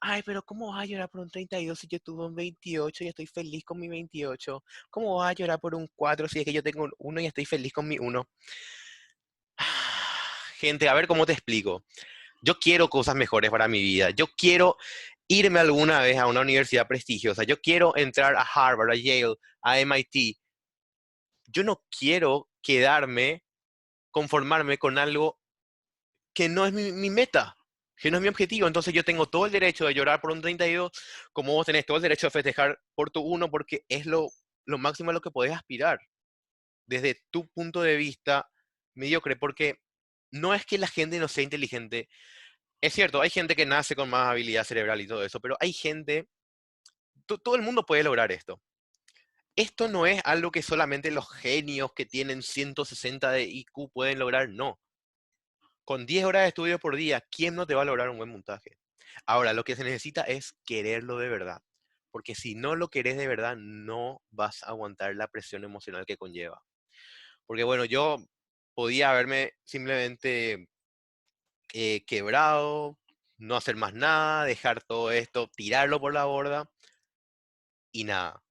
ay, pero ¿cómo vas a llorar por un 32 si yo tuve un 28 y estoy feliz con mi 28? ¿Cómo vas a llorar por un 4 si es que yo tengo un 1 y estoy feliz con mi 1? Gente, a ver cómo te explico. Yo quiero cosas mejores para mi vida. Yo quiero irme alguna vez a una universidad prestigiosa. Yo quiero entrar a Harvard, a Yale, a MIT. Yo no quiero quedarme, conformarme con algo que no es mi meta, que no es mi objetivo. Entonces yo tengo todo el derecho de llorar por un 32, como vos tenés todo el derecho de festejar por tu uno, porque es lo máximo a lo que podés aspirar, desde tu punto de vista mediocre, porque no es que la gente no sea inteligente. Es cierto, hay gente que nace con más habilidad cerebral y todo eso, pero hay gente, todo el mundo puede lograr esto. Esto no es algo que solamente los genios que tienen 160 de IQ pueden lograr, no. Con 10 horas de estudio por día, ¿quién no te va a lograr un buen puntaje? Ahora, lo que se necesita es quererlo de verdad, porque si no lo querés de verdad, no vas a aguantar la presión emocional que conlleva. Porque bueno, yo podía haberme simplemente quebrado, no hacer más nada, dejar todo esto, tirarlo por la borda y nada.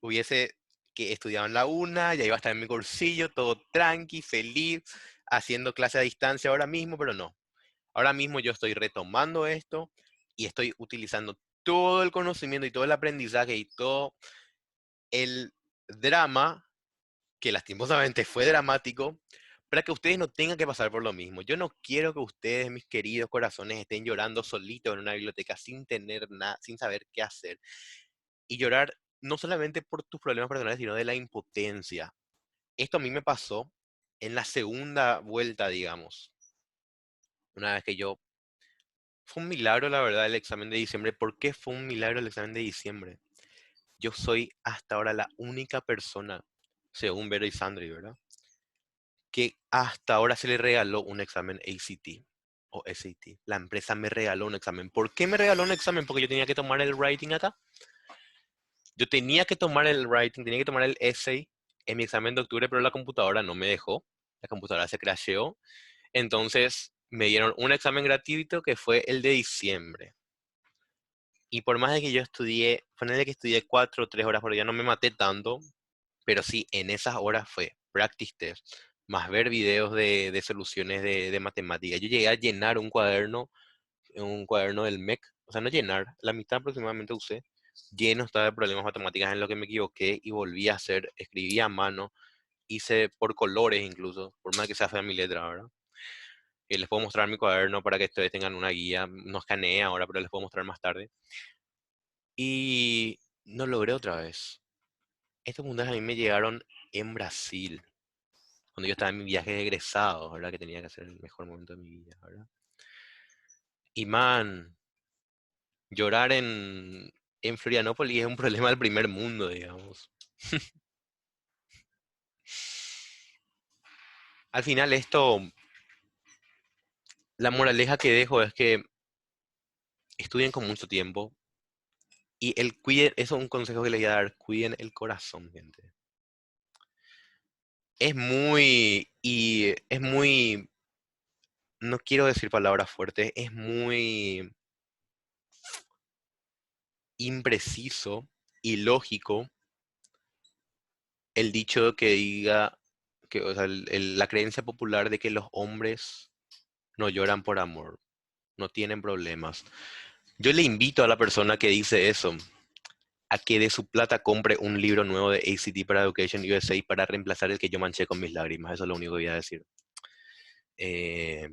Hubiese que estudiado en la una, ya iba a estar en mi cursillo, todo tranqui, feliz, haciendo clase a distancia ahora mismo, pero no. Ahora mismo yo estoy retomando esto y estoy utilizando todo el conocimiento y todo el aprendizaje y todo el drama, que lastimosamente fue dramático, para que ustedes no tengan que pasar por lo mismo. Yo no quiero que ustedes, mis queridos corazones, estén llorando solitos en una biblioteca sin tener nada, sin saber qué hacer. Y llorar no solamente por tus problemas personales, sino de la impotencia. Esto a mí me pasó en la segunda vuelta, digamos. Una vez que yo... Fue un milagro, la verdad, el examen de diciembre. ¿Por qué fue un milagro el examen de diciembre? Yo soy hasta ahora la única persona, según Vero y Sandri, ¿verdad? Que hasta ahora se le regaló un examen ACT o SAT. La empresa me regaló un examen. ¿Por qué me regaló un examen? Porque yo tenía que tomar el writing acá. Yo tenía que tomar el writing, tenía que tomar el essay en mi examen de octubre, pero la computadora no me dejó. La computadora se crasheó. Entonces me dieron un examen gratuito que fue el de diciembre. Y por más de que yo estudié, ponerle que estudié 4 o 3 horas por día, no me maté tanto, pero sí, en esas horas fue practice test, más ver videos de soluciones de matemáticas. Yo llegué a llenar un cuaderno del MEC, o sea, no llenar, la mitad aproximadamente usé, lleno estaba de problemas matemáticas en lo que me equivoqué y volví a hacer, escribí a mano, hice por colores incluso, por más que sea fea mi letra, ¿verdad? Y les puedo mostrar mi cuaderno para que ustedes tengan una guía, no escaneé ahora, pero les puedo mostrar más tarde. Y no logré otra vez. Estos puntajes a mí me llegaron en Brasil, cuando yo estaba en mi viaje de egresado, ¿verdad? Que tenía que ser el mejor momento de mi vida, ¿verdad? Y man, llorar en Florianópolis es un problema del primer mundo, digamos. Al final esto, la moraleja que dejo es que estudien con mucho tiempo y eso es un consejo que les voy a dar, cuiden el corazón, gente. Es muy, no quiero decir palabras fuertes, es muy impreciso y lógico el dicho que diga, que, o sea, la creencia popular de que los hombres no lloran por amor, no tienen problemas. Yo le invito a la persona que dice eso a que de su plata compre un libro nuevo de ACT para Education USA para reemplazar el que yo manché con mis lágrimas. Eso es lo único que voy a decir. Eh,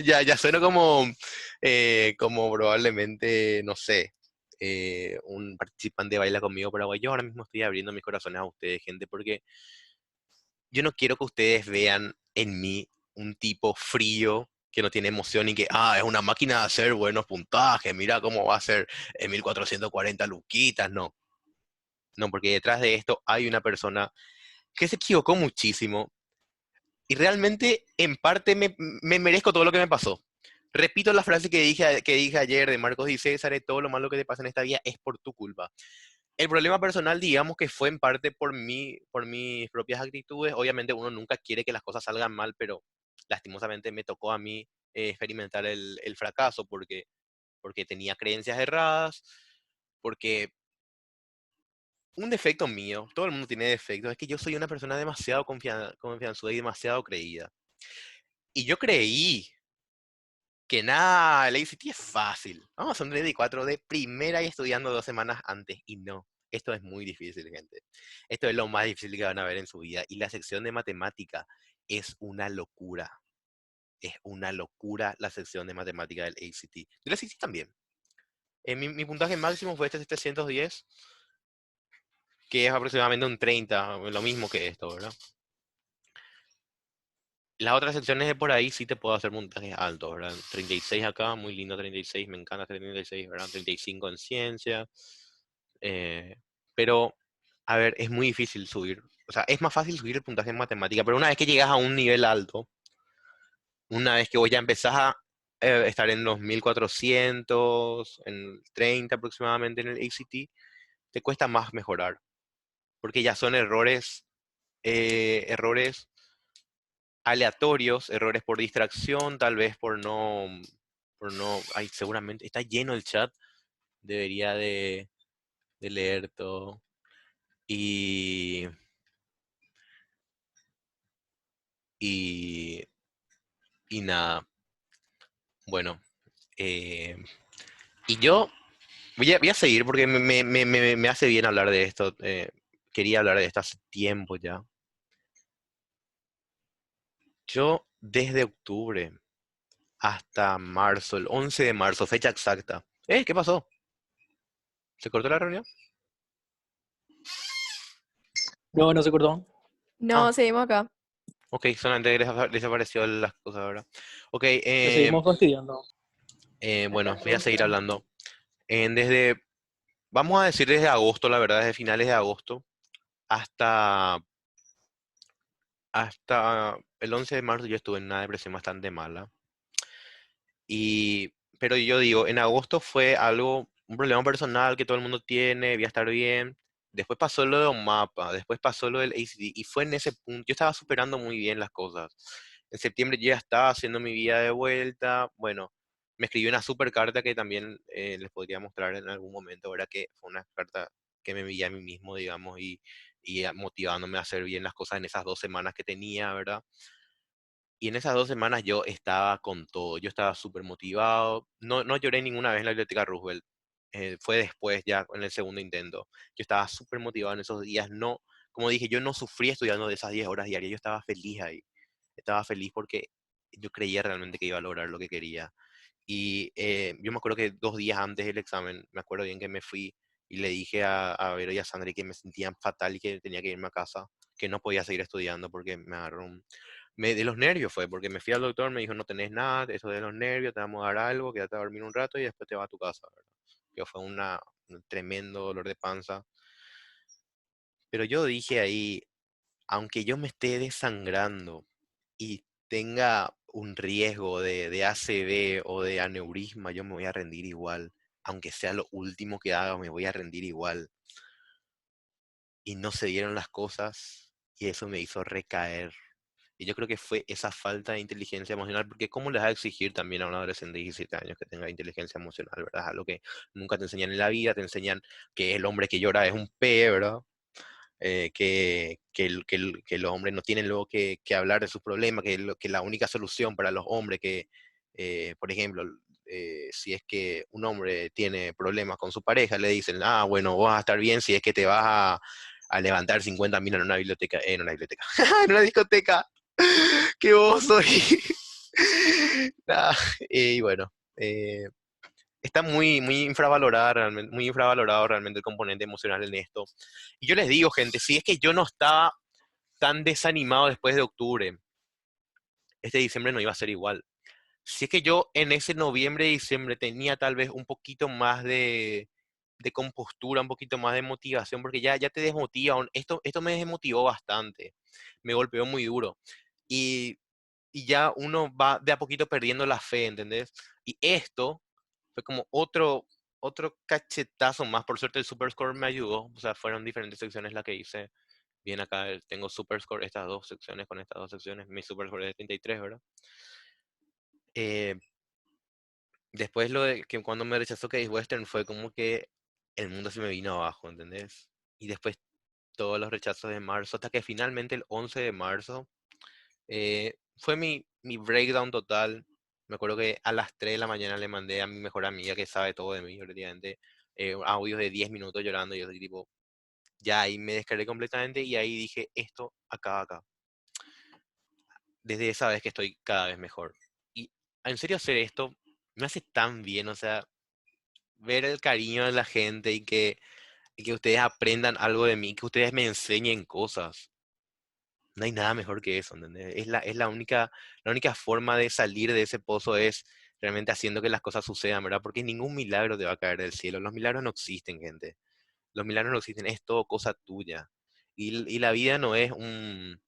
ya sueno como probablemente, no sé, un participante de Baila Conmigo Paraguay. Yo ahora mismo estoy abriendo mis corazones a ustedes, gente, porque yo no quiero que ustedes vean en mí un tipo frío que no tiene emoción y que, es una máquina de hacer buenos puntajes, mira cómo va a ser en 1440 luquitas. No, no, porque detrás de esto hay una persona que se equivocó muchísimo y realmente en parte me merezco todo lo que me pasó. Repito la frase que dije ayer de Marcos y César, todo lo malo que te pasa en esta vida es por tu culpa. El problema personal, digamos que fue en parte por mis propias actitudes. Obviamente uno nunca quiere que las cosas salgan mal, pero lastimosamente me tocó a mí experimentar el fracaso porque tenía creencias erradas, porque un defecto mío, todo el mundo tiene defectos, es que yo soy una persona demasiado confianzuda y demasiado creída. Y yo creí que nada, el ACT es fácil. Vamos a hacer un 34 de primera y estudiando 2 semanas antes. Y no, esto es muy difícil, gente. Esto es lo más difícil que van a ver en su vida. Y la sección de matemática es una locura. Es una locura la sección de matemática del ACT. Del ACT también. Mi puntaje máximo fue este 710, que es aproximadamente un 30, lo mismo que esto, ¿verdad? Las otras secciones de por ahí sí te puedo hacer montajes altos, ¿verdad? 36 acá, muy lindo 36, me encanta 36, ¿verdad? 35 en ciencia. eh, pero, a ver, es muy difícil subir. O sea, es más fácil subir el puntaje en matemática, pero una vez que llegas a un nivel alto, una vez que vos ya empezás a estar en los 1400, en 30 aproximadamente en el ACT, te cuesta más mejorar, porque ya son errores aleatorios, errores por distracción, tal vez ay, seguramente está lleno el chat, debería de leer todo. Y, y, y nada, bueno, eh, y yo voy a seguir porque me hace bien hablar de esto, quería hablar de esto hace tiempo ya. Yo desde octubre hasta marzo, el 11 de marzo, fecha exacta. ¿Qué pasó? ¿Se cortó la reunión? No, no se cortó. Ah, No, seguimos acá. ok, solamente desapareció las cosas ahora. Ok, Le seguimos fastidiando. bueno, voy a seguir hablando. Desde, vamos a decir desde agosto, la verdad, desde finales de agosto hasta, hasta el 11 de marzo yo estuve en una depresión bastante mala. Pero yo digo, en agosto fue algo, un problema personal que todo el mundo tiene, voy a estar bien. Después pasó lo de un mapa, después pasó lo del ACD, y fue en ese punto, yo estaba superando muy bien las cosas. En septiembre yo ya estaba haciendo mi vida de vuelta. Bueno, me escribió una super carta que también les podría mostrar en algún momento, ¿verdad? Que fue una carta que me envié a mí mismo, digamos, y motivándome a hacer bien las cosas en esas 2 semanas que tenía, ¿verdad? Y en esas 2 semanas yo estaba con todo, yo estaba súper motivado. No, no lloré ninguna vez en la biblioteca Roosevelt. Fue después, ya en el segundo intento. Yo estaba súper motivado en esos días. No, como dije, yo no sufrí estudiando de esas 10 horas diarias. Yo estaba feliz ahí. Estaba feliz porque yo creía realmente que iba a lograr lo que quería. Y yo me acuerdo que 2 días antes del examen, me acuerdo bien que me fui y le dije a Vero y a Sandra que me sentía fatal y que tenía que irme a casa, que no podía seguir estudiando porque me agarró de los nervios fue, porque me fui al doctor, me dijo, no tenés nada, eso de los nervios, te vamos a dar algo, quédate a dormir un rato y después te vas a tu casa, ¿verdad? Que fue un tremendo dolor de panza. Pero yo dije ahí, aunque yo me esté desangrando y tenga un riesgo de ACV o de aneurisma, yo me voy a rendir igual. Aunque sea lo último que haga, me voy a rendir igual. Y no se dieron las cosas y eso me hizo recaer. Y yo creo que fue esa falta de inteligencia emocional, porque ¿cómo les va a exigir también a un adolescente de 17 años que tenga inteligencia emocional, ¿verdad? Algo que nunca te enseñan en la vida, te enseñan que el hombre que llora es un pe, ¿verdad? Que los hombres no tienen luego que hablar de sus problemas, que la única solución para los hombres por ejemplo, si es que un hombre tiene problemas con su pareja, le dicen, ah, bueno, vos vas a estar bien si es que te vas a levantar 50.000 en una biblioteca, en una discoteca. ¡Qué vos soy! Nah, y bueno, está muy infravalorado realmente el componente emocional en esto. Y yo les digo, gente, si es que yo no estaba tan desanimado después de octubre, este diciembre no iba a ser igual. Si es que yo en ese noviembre, diciembre tenía tal vez un poquito más de compostura, un poquito más de motivación, porque ya te desmotiva. Esto me desmotivó bastante, me golpeó muy duro. Y, y ya uno va de a poquito perdiendo la fe, ¿entendés? Y esto fue como otro cachetazo más. Por suerte el Superscore me ayudó, o sea, fueron diferentes secciones las que hice. Bien acá tengo Superscore, estas dos secciones, con estas dos secciones, mi Superscore es de 33, ¿verdad? Eh, Después lo de que cuando me rechazó Case Western fue como que el mundo se me vino abajo, ¿entendés? Y después todos los rechazos de marzo, hasta que finalmente el 11 de marzo fue mi breakdown total. Me acuerdo que a las 3 de la mañana le mandé a mi mejor amiga que sabe todo de mí, prácticamente, audios de 10 minutos llorando y yo así tipo, ya ahí me descargué completamente y ahí dije, esto acaba acá. Desde esa vez que estoy cada vez mejor. Y en serio hacer esto me hace tan bien, o sea, ver el cariño de la gente y que ustedes aprendan algo de mí, que ustedes me enseñen cosas. No hay nada mejor que eso, ¿entendés? La única forma de salir de ese pozo es realmente haciendo que las cosas sucedan, ¿verdad? Porque ningún milagro te va a caer del cielo. Los milagros no existen, gente. Los milagros no existen, es todo cosa tuya. Y la vida no es un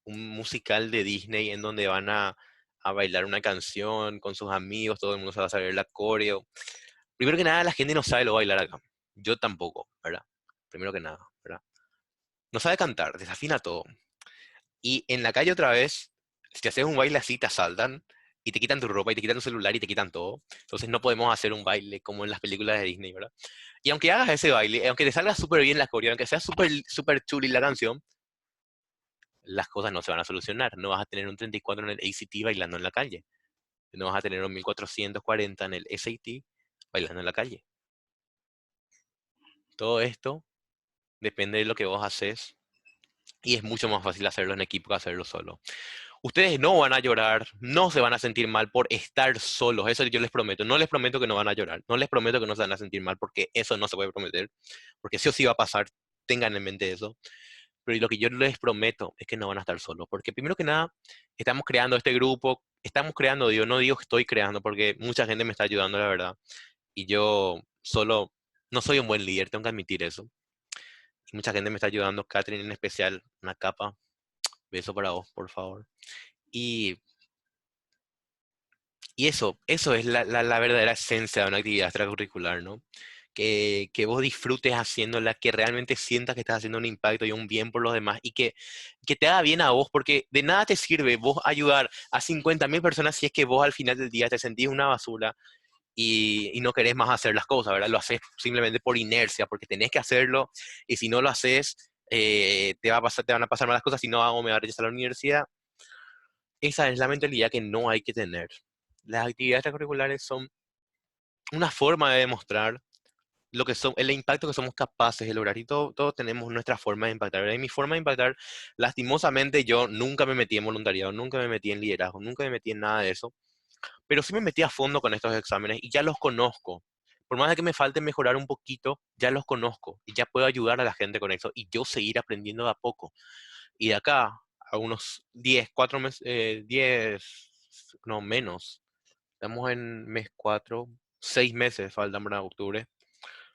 musical de Disney en donde van a bailar una canción con sus amigos, todo el mundo se va a saber la coreo. Primero que nada, la gente no sabe lo bailar acá. Yo tampoco, ¿verdad? Primero que nada, ¿verdad? No sabe cantar, desafina todo. Y en la calle otra vez, si haces un baile así, te asaltan y te quitan tu ropa y te quitan tu celular y te quitan todo. Entonces no podemos hacer un baile como en las películas de Disney, ¿verdad? Y aunque hagas ese baile, aunque te salga súper bien la coreo, aunque sea súper súper chuli la canción, las cosas no se van a solucionar. No vas a tener un 34 en el ACT bailando en la calle. No vas a tener un 1440 en el SAT bailando en la calle. Todo esto depende de lo que vos haces y es mucho más fácil hacerlo en equipo que hacerlo solo. Ustedes no van a llorar, no se van a sentir mal por estar solos, eso yo les prometo. No les prometo que no van a llorar, no les prometo que no se van a sentir mal porque eso no se puede prometer, porque sí o sí va a pasar, tengan en mente eso. Pero lo que yo les prometo es que no van a estar solos, porque primero que nada, estamos creando este grupo, estamos creando, digo, no digo que estoy creando, porque mucha gente me está ayudando, la verdad, y yo solo no soy un buen líder, tengo que admitir eso. Y mucha gente me está ayudando, Catherine en especial, una capa, beso para vos, por favor. Y, y eso es la verdadera esencia de una actividad extracurricular, ¿no? Que vos disfrutes haciéndola, que realmente sientas que estás haciendo un impacto y un bien por los demás y que te haga bien a vos, porque de nada te sirve vos ayudar a 50.000 personas si es que vos al final del día te sentís una basura y no querés más hacer las cosas, ¿verdad? Lo haces simplemente por inercia, porque tenés que hacerlo y si no lo haces, te van a pasar malas cosas, si no hago me va a rechazar la universidad. Esa es la mentalidad que no hay que tener. Las actividades extracurriculares son una forma de demostrar lo que son, el impacto que somos capaces de lograr y todos tenemos nuestra forma de impactar, ¿verdad? Y mi forma de impactar, lastimosamente yo nunca me metí en voluntariado, nunca me metí en liderazgo, nunca me metí en nada de eso, pero sí me metí a fondo con estos exámenes y ya los conozco. Por más de que me falte mejorar un poquito, ya los conozco y ya puedo ayudar a la gente con eso y yo seguir aprendiendo de a poco. Y de acá a unos 10 4 meses, 10, no menos, estamos en mes 4 6 meses faltan para octubre,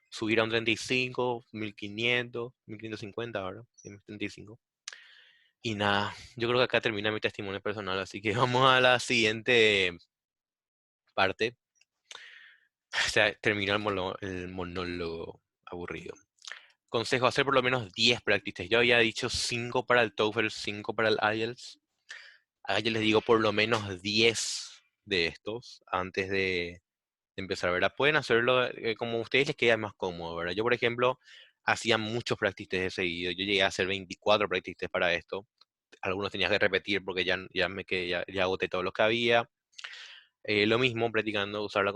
subir a un 35, 1500, 1550 ahora, 35. Y nada, yo creo que acá termina mi testimonio personal, así que vamos a la siguiente parte. O sea, terminó el monólogo aburrido. Consejo, hacer por lo menos 10 prácticas. Yo había dicho 5 para el TOEFL, 5 para el IELTS. Acá yo les digo por lo menos 10 de estos antes de empezar, ¿verdad? Pueden hacerlo como a ustedes les queda más cómodo, ¿verdad? Yo, por ejemplo, hacía muchos practice test de seguido. Yo llegué a hacer 24 practice test para esto. Algunos tenía que repetir porque ya agoté todo lo que había. Lo mismo, practicar usar la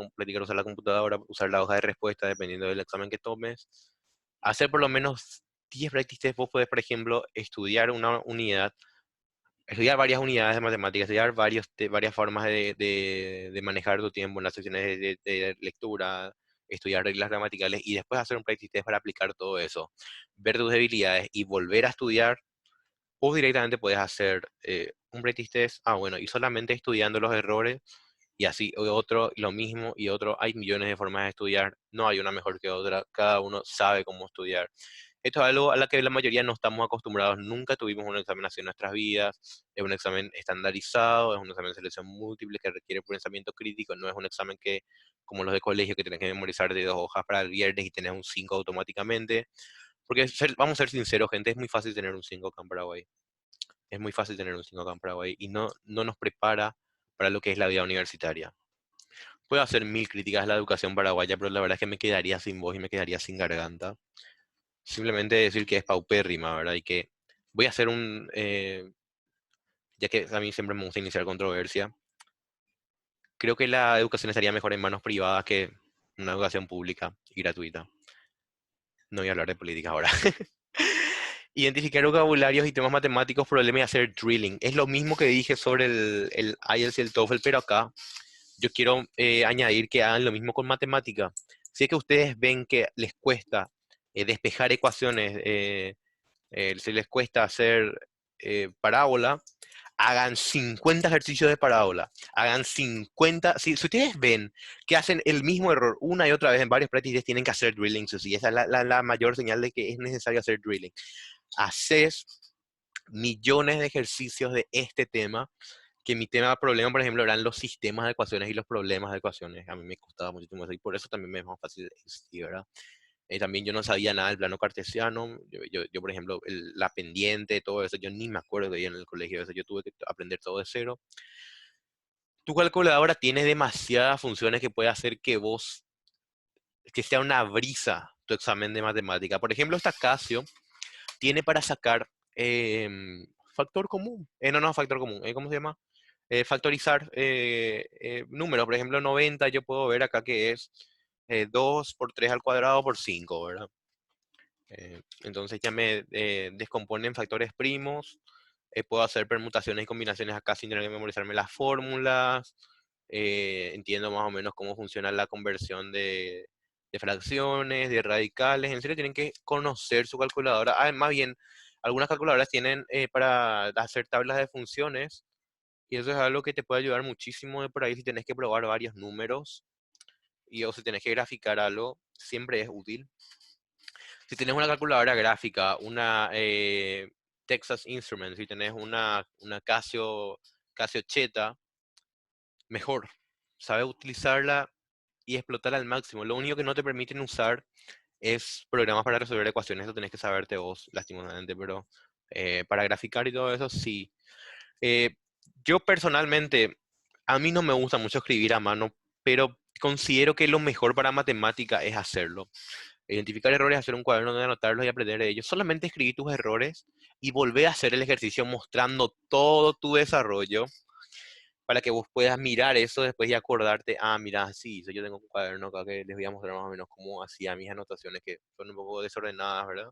computadora, usar la hoja de respuesta dependiendo del examen que tomes. Hacer por lo menos 10 practice test. Vos podés, por ejemplo, estudiar varias unidades de matemáticas, estudiar varias formas de manejar tu tiempo en las secciones de lectura, estudiar reglas gramaticales y después hacer un practice test para aplicar todo eso, ver tus debilidades y volver a estudiar. O directamente puedes hacer un practice test, bueno, y solamente estudiando los errores, y así otro, lo mismo, y otro. Hay millones de formas de estudiar, no hay una mejor que otra, cada uno sabe cómo estudiar. Esto es algo a la que la mayoría no estamos acostumbrados, nunca tuvimos un examen así en nuestras vidas, es un examen estandarizado, es un examen de selección múltiple que requiere pensamiento crítico, no es un examen que, como los de colegio, que tenés que memorizar de 2 hojas para el viernes y tenés un 5 automáticamente. Porque vamos a ser sinceros, gente, es muy fácil tener un 5 acá en Paraguay. Es muy fácil tener un 5 acá en Paraguay y no nos prepara para lo que es la vida universitaria. Puedo hacer mil críticas a la educación paraguaya, pero la verdad es que me quedaría sin voz y me quedaría sin garganta. Simplemente decir que es paupérrima, ¿verdad? Y que voy a hacer ya que a mí siempre me gusta iniciar controversia, creo que la educación estaría mejor en manos privadas que una educación pública y gratuita. No voy a hablar de política ahora. Identificar vocabularios y temas matemáticos, problema y hacer drilling. Es lo mismo que dije sobre el IELTS y el TOEFL, pero acá yo quiero añadir que hagan lo mismo con matemática. Si es que ustedes ven que les cuesta despejar ecuaciones, si les cuesta hacer parábola, hagan 50 ejercicios de parábola. Hagan 50. Si ustedes ven que hacen el mismo error una y otra vez en varias prácticas, tienen que hacer drilling. Sí, esa es la mayor señal de que es necesario hacer drilling. Haces millones de ejercicios de este tema, que mi problema, por ejemplo, eran los sistemas de ecuaciones y los problemas de ecuaciones. A mí me costaba muchísimo eso y por eso también me es más fácil existir, ¿verdad? También yo no sabía nada del plano cartesiano. Yo, por ejemplo, la pendiente, todo eso, yo ni me acuerdo de ella en el colegio. Eso, yo tuve que aprender todo de cero. Tu calculadora tiene demasiadas funciones que puede hacer que sea una brisa tu examen de matemática. Por ejemplo, esta Casio tiene para sacar factor común. No, factor común. ¿Cómo se llama? Factorizar números. Por ejemplo, 90 yo puedo ver acá que es 2 por 3 al cuadrado por 5, ¿verdad? Entonces ya me descompone en factores primos. Puedo hacer permutaciones y combinaciones acá sin tener que memorizarme las fórmulas. Entiendo más o menos cómo funciona la conversión de fracciones, de radicales. En serio, tienen que conocer su calculadora. Más bien, algunas calculadoras tienen para hacer tablas de funciones. Y eso es algo que te puede ayudar muchísimo de por ahí si tenés que probar varios números o si tenés que graficar algo, siempre es útil. Si tenés una calculadora gráfica, una Texas Instruments, si tenés una Casio Cheta, mejor. Sabe utilizarla y explotarla al máximo. Lo único que no te permiten usar es programas para resolver ecuaciones, eso tenés que saberte vos, lastimosamente, pero para graficar y todo eso, sí. Eh, yo personalmente, a mí no me gusta mucho escribir a mano, pero considero que lo mejor para matemática es hacerlo. Identificar errores, hacer un cuaderno donde anotarlos y aprender de ellos. Solamente escribir tus errores y volver a hacer el ejercicio mostrando todo tu desarrollo para que vos puedas mirar eso después y acordarte, mira, sí, yo tengo un cuaderno acá que les voy a mostrar más o menos cómo hacía mis anotaciones, que son un poco desordenadas, ¿verdad?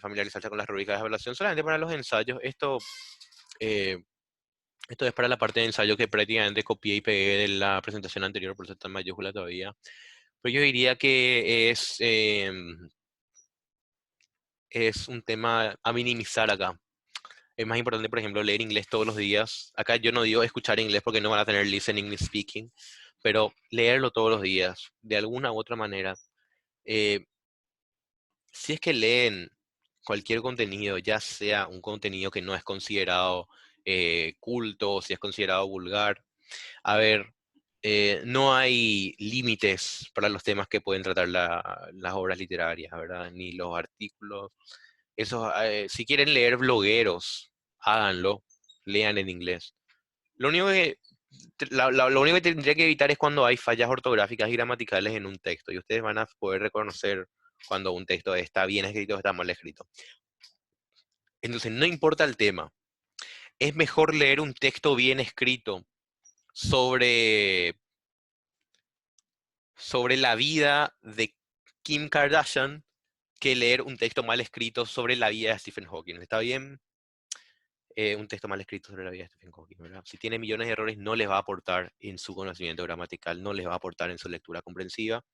Familiarizarse con las rúbricas de evaluación solamente para los ensayos. Eh, esto es para la parte de ensayo que prácticamente copié y pegué de la presentación anterior, por eso está en mayúscula todavía. Pero yo diría que es un tema a minimizar acá. Es más importante, por ejemplo, leer inglés todos los días. Acá yo no digo escuchar inglés porque no van a tener listening ni speaking, pero leerlo todos los días, de alguna u otra manera. Eh, si es que leen cualquier contenido, ya sea un contenido que no es considerado culto, si es considerado vulgar, a ver, no hay límites para los temas que pueden tratar las obras literarias, ¿verdad? Ni los artículos. Si quieren leer blogueros, háganlo, lean en inglés. Lo único que, lo único que tendría que evitar es cuando hay fallas ortográficas y gramaticales en un texto, y ustedes van a poder reconocer cuando un texto está bien escrito o está mal escrito. Entonces, no importa el tema, es mejor leer un texto bien escrito sobre la vida de Kim Kardashian que leer un texto mal escrito sobre la vida de Stephen Hawking. ¿Está bien? Un texto mal escrito sobre la vida de Stephen Hawking, ¿verdad? Si tiene millones de errores, no les va a aportar en su conocimiento gramatical, no les va a aportar en su lectura comprensiva.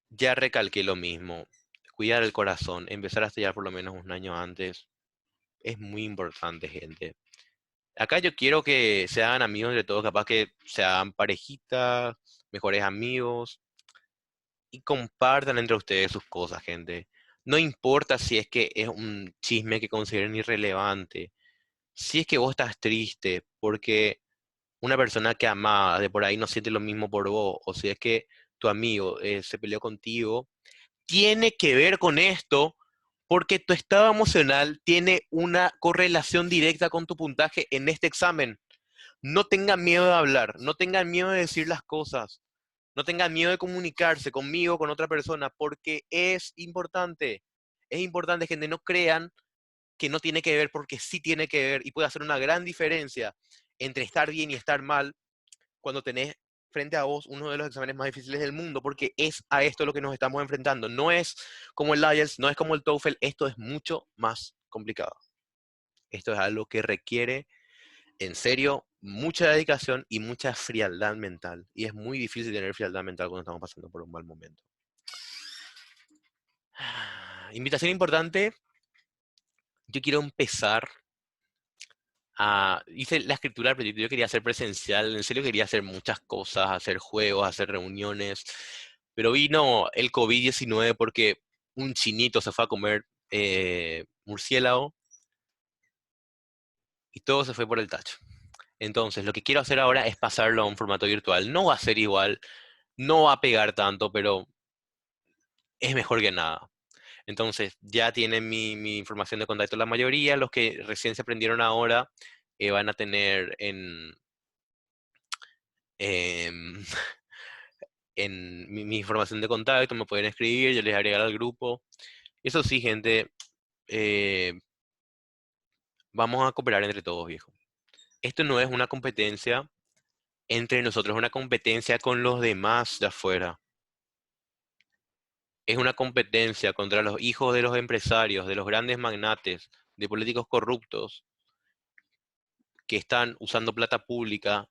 Ya recalqué lo mismo. Cuidar el corazón, empezar a estudiar por lo menos un año antes, es muy importante, gente. Acá yo quiero que se hagan amigos entre todos, capaz que se hagan parejitas, mejores amigos, y compartan entre ustedes sus cosas, gente. No importa si es que es un chisme que consideren irrelevante, si es que vos estás triste porque una persona que amaba de por ahí no siente lo mismo por vos, o si es que tu amigo se peleó contigo, tiene que ver con esto porque tu estado emocional tiene una correlación directa con tu puntaje en este examen. No tengan miedo de hablar, no tengan miedo de decir las cosas, no tengan miedo de comunicarse conmigo, con otra persona, porque es importante. Es importante, gente, no crean que no tiene que ver porque sí tiene que ver y puede hacer una gran diferencia entre estar bien y estar mal cuando tenés frente a vos uno de los exámenes más difíciles del mundo, porque es a esto lo que nos estamos enfrentando. No es como el IELTS, no es como el TOEFL, esto es mucho más complicado. Esto es algo que requiere, en serio, mucha dedicación y mucha frialdad mental. Y es muy difícil tener frialdad mental cuando estamos pasando por un mal momento. Invitación importante. Yo quiero empezar hice la escritura del proyecto, yo quería hacer presencial, en serio quería hacer muchas cosas, hacer juegos, hacer reuniones, pero vino el COVID-19 porque un chinito se fue a comer murciélago y todo se fue por el tacho. Entonces, lo que quiero hacer ahora es pasarlo a un formato virtual. No va a ser igual, no va a pegar tanto, pero es mejor que nada. Entonces, ya tienen mi información de contacto la mayoría, los que recién se aprendieron ahora van a tener em, en mi información de contacto, me pueden escribir, yo les agregar al grupo. Eso sí, gente, eh, vamos a cooperar entre todos, viejo. Esto no es una competencia entre nosotros, es una competencia con los demás de afuera. Es una competencia contra los hijos de los empresarios, de los grandes magnates, de políticos corruptos que están usando plata pública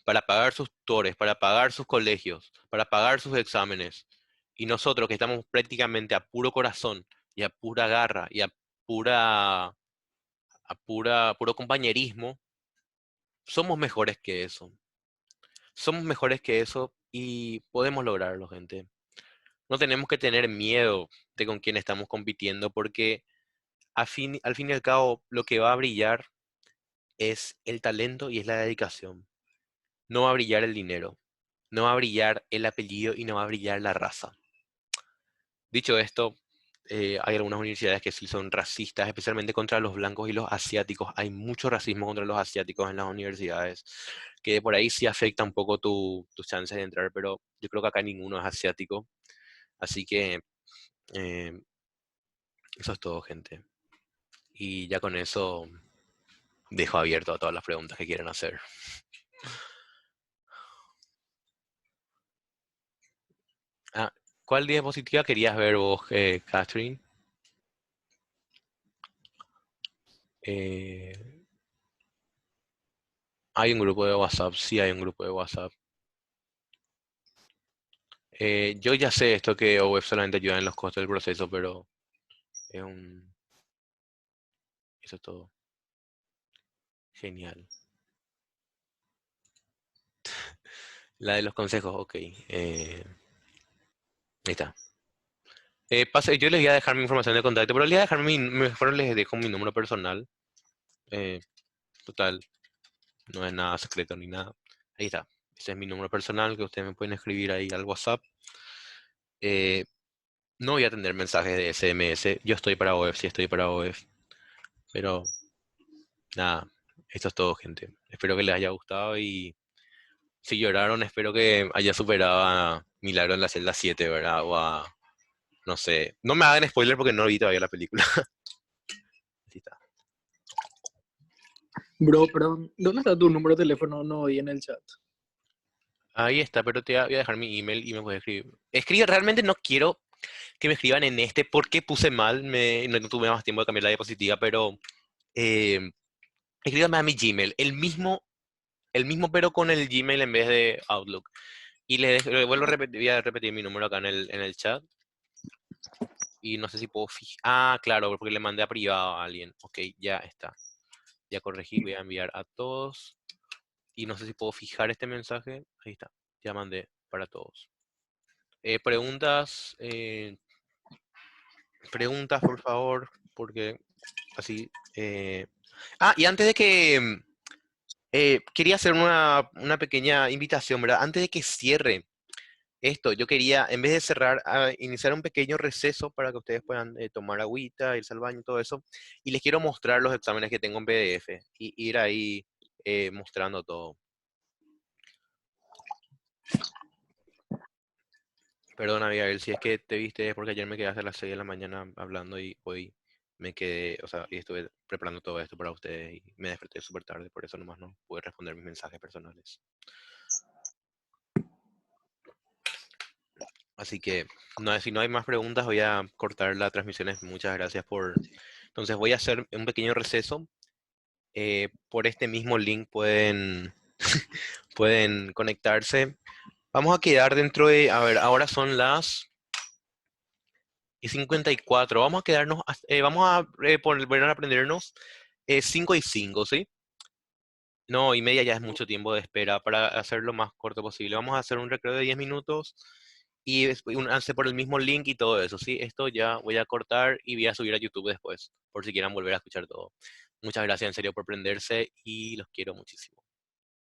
para pagar sus tutores, para pagar sus colegios, para pagar sus exámenes. Y nosotros que estamos prácticamente a puro corazón y a pura garra y puro compañerismo, somos mejores que eso. Somos mejores que eso y podemos lograrlo, gente. No tenemos que tener miedo de con quién estamos compitiendo porque al fin y al cabo lo que va a brillar es el talento y es la dedicación. No va a brillar el dinero, no va a brillar el apellido y no va a brillar la raza. Dicho esto, hay algunas universidades que sí son racistas, especialmente contra los blancos y los asiáticos. Hay mucho racismo contra los asiáticos en las universidades, que por ahí sí afecta un poco tus chances de entrar, pero yo creo que acá ninguno es asiático. Así que eh, eso es todo, gente. Y ya con eso dejo abierto a todas las preguntas que quieran hacer. Ah, ¿cuál diapositiva querías ver vos, Catherine? Eh, hay un grupo de WhatsApp, sí hay un grupo de WhatsApp. Yo ya sé esto que OWeb solamente ayuda en los costos del proceso, pero es eso es todo. Genial. La de los consejos, ok. Ahí está. Yo les voy a dejar mi información de contacto, pero les voy a dejar mejor les dejo mi número personal. Eh, Total, no es nada secreto ni nada. Ahí está. Ese es mi número personal que ustedes me pueden escribir ahí al WhatsApp. Eh, no voy a atender mensajes de SMS. Yo estoy para OEF, sí estoy para OEF. Pero nada, esto es todo, gente. Espero que les haya gustado y si lloraron, espero que haya superado a Milagro en la celda 7, ¿verdad? No sé. No me hagan spoiler porque no vi todavía la película. Así está. Bro, perdón, ¿dónde está tu número de teléfono? No vi en el chat. Ahí está, pero voy a dejar mi email y me puedes escribir. Escribe, realmente no quiero que me escriban en este porque puse mal, no tuve más tiempo de cambiar la diapositiva, pero eh, escríbame a mi Gmail, el mismo pero con el Gmail en vez de Outlook. Y le vuelvo a repetir, voy a repetir mi número acá en el chat. Y no sé si puedo fijar. Ah, claro, porque le mandé a privado a alguien. Ok, ya está. Ya corregí, voy a enviar a todos. Y no sé si puedo fijar este mensaje. Ahí está. Ya mandé para todos. Preguntas, por favor, porque así. Y antes de que quería hacer una pequeña invitación, ¿verdad? Antes de que cierre esto, yo quería, en vez de cerrar, iniciar un pequeño receso para que ustedes puedan tomar agüita, irse al baño, todo eso. Y les quiero mostrar los exámenes que tengo en PDF y ir ahí mostrando todo. Perdona, Abigail, si es que te viste es porque ayer me quedé hasta las 6 de la mañana hablando y hoy me quedé, o sea, y estuve preparando todo esto para ustedes y me desperté súper tarde, por eso nomás no pude responder mis mensajes personales. Así que, no, si no hay más preguntas, voy a cortar la transmisión. Muchas gracias por... Entonces voy a hacer un pequeño receso. Por este mismo link pueden conectarse. Vamos a quedar dentro de, a ver, ahora son las 54. Vamos a quedarnos, vamos a volver a aprendernos 5 y 5, ¿sí? No, y media ya es mucho tiempo de espera para hacerlo lo más corto posible. Vamos a hacer un recreo de 10 minutos y después hace por el mismo link y todo eso, ¿sí? Esto ya voy a cortar y voy a subir a YouTube después, por si quieran volver a escuchar todo. Muchas gracias en serio por prenderse y los quiero muchísimo.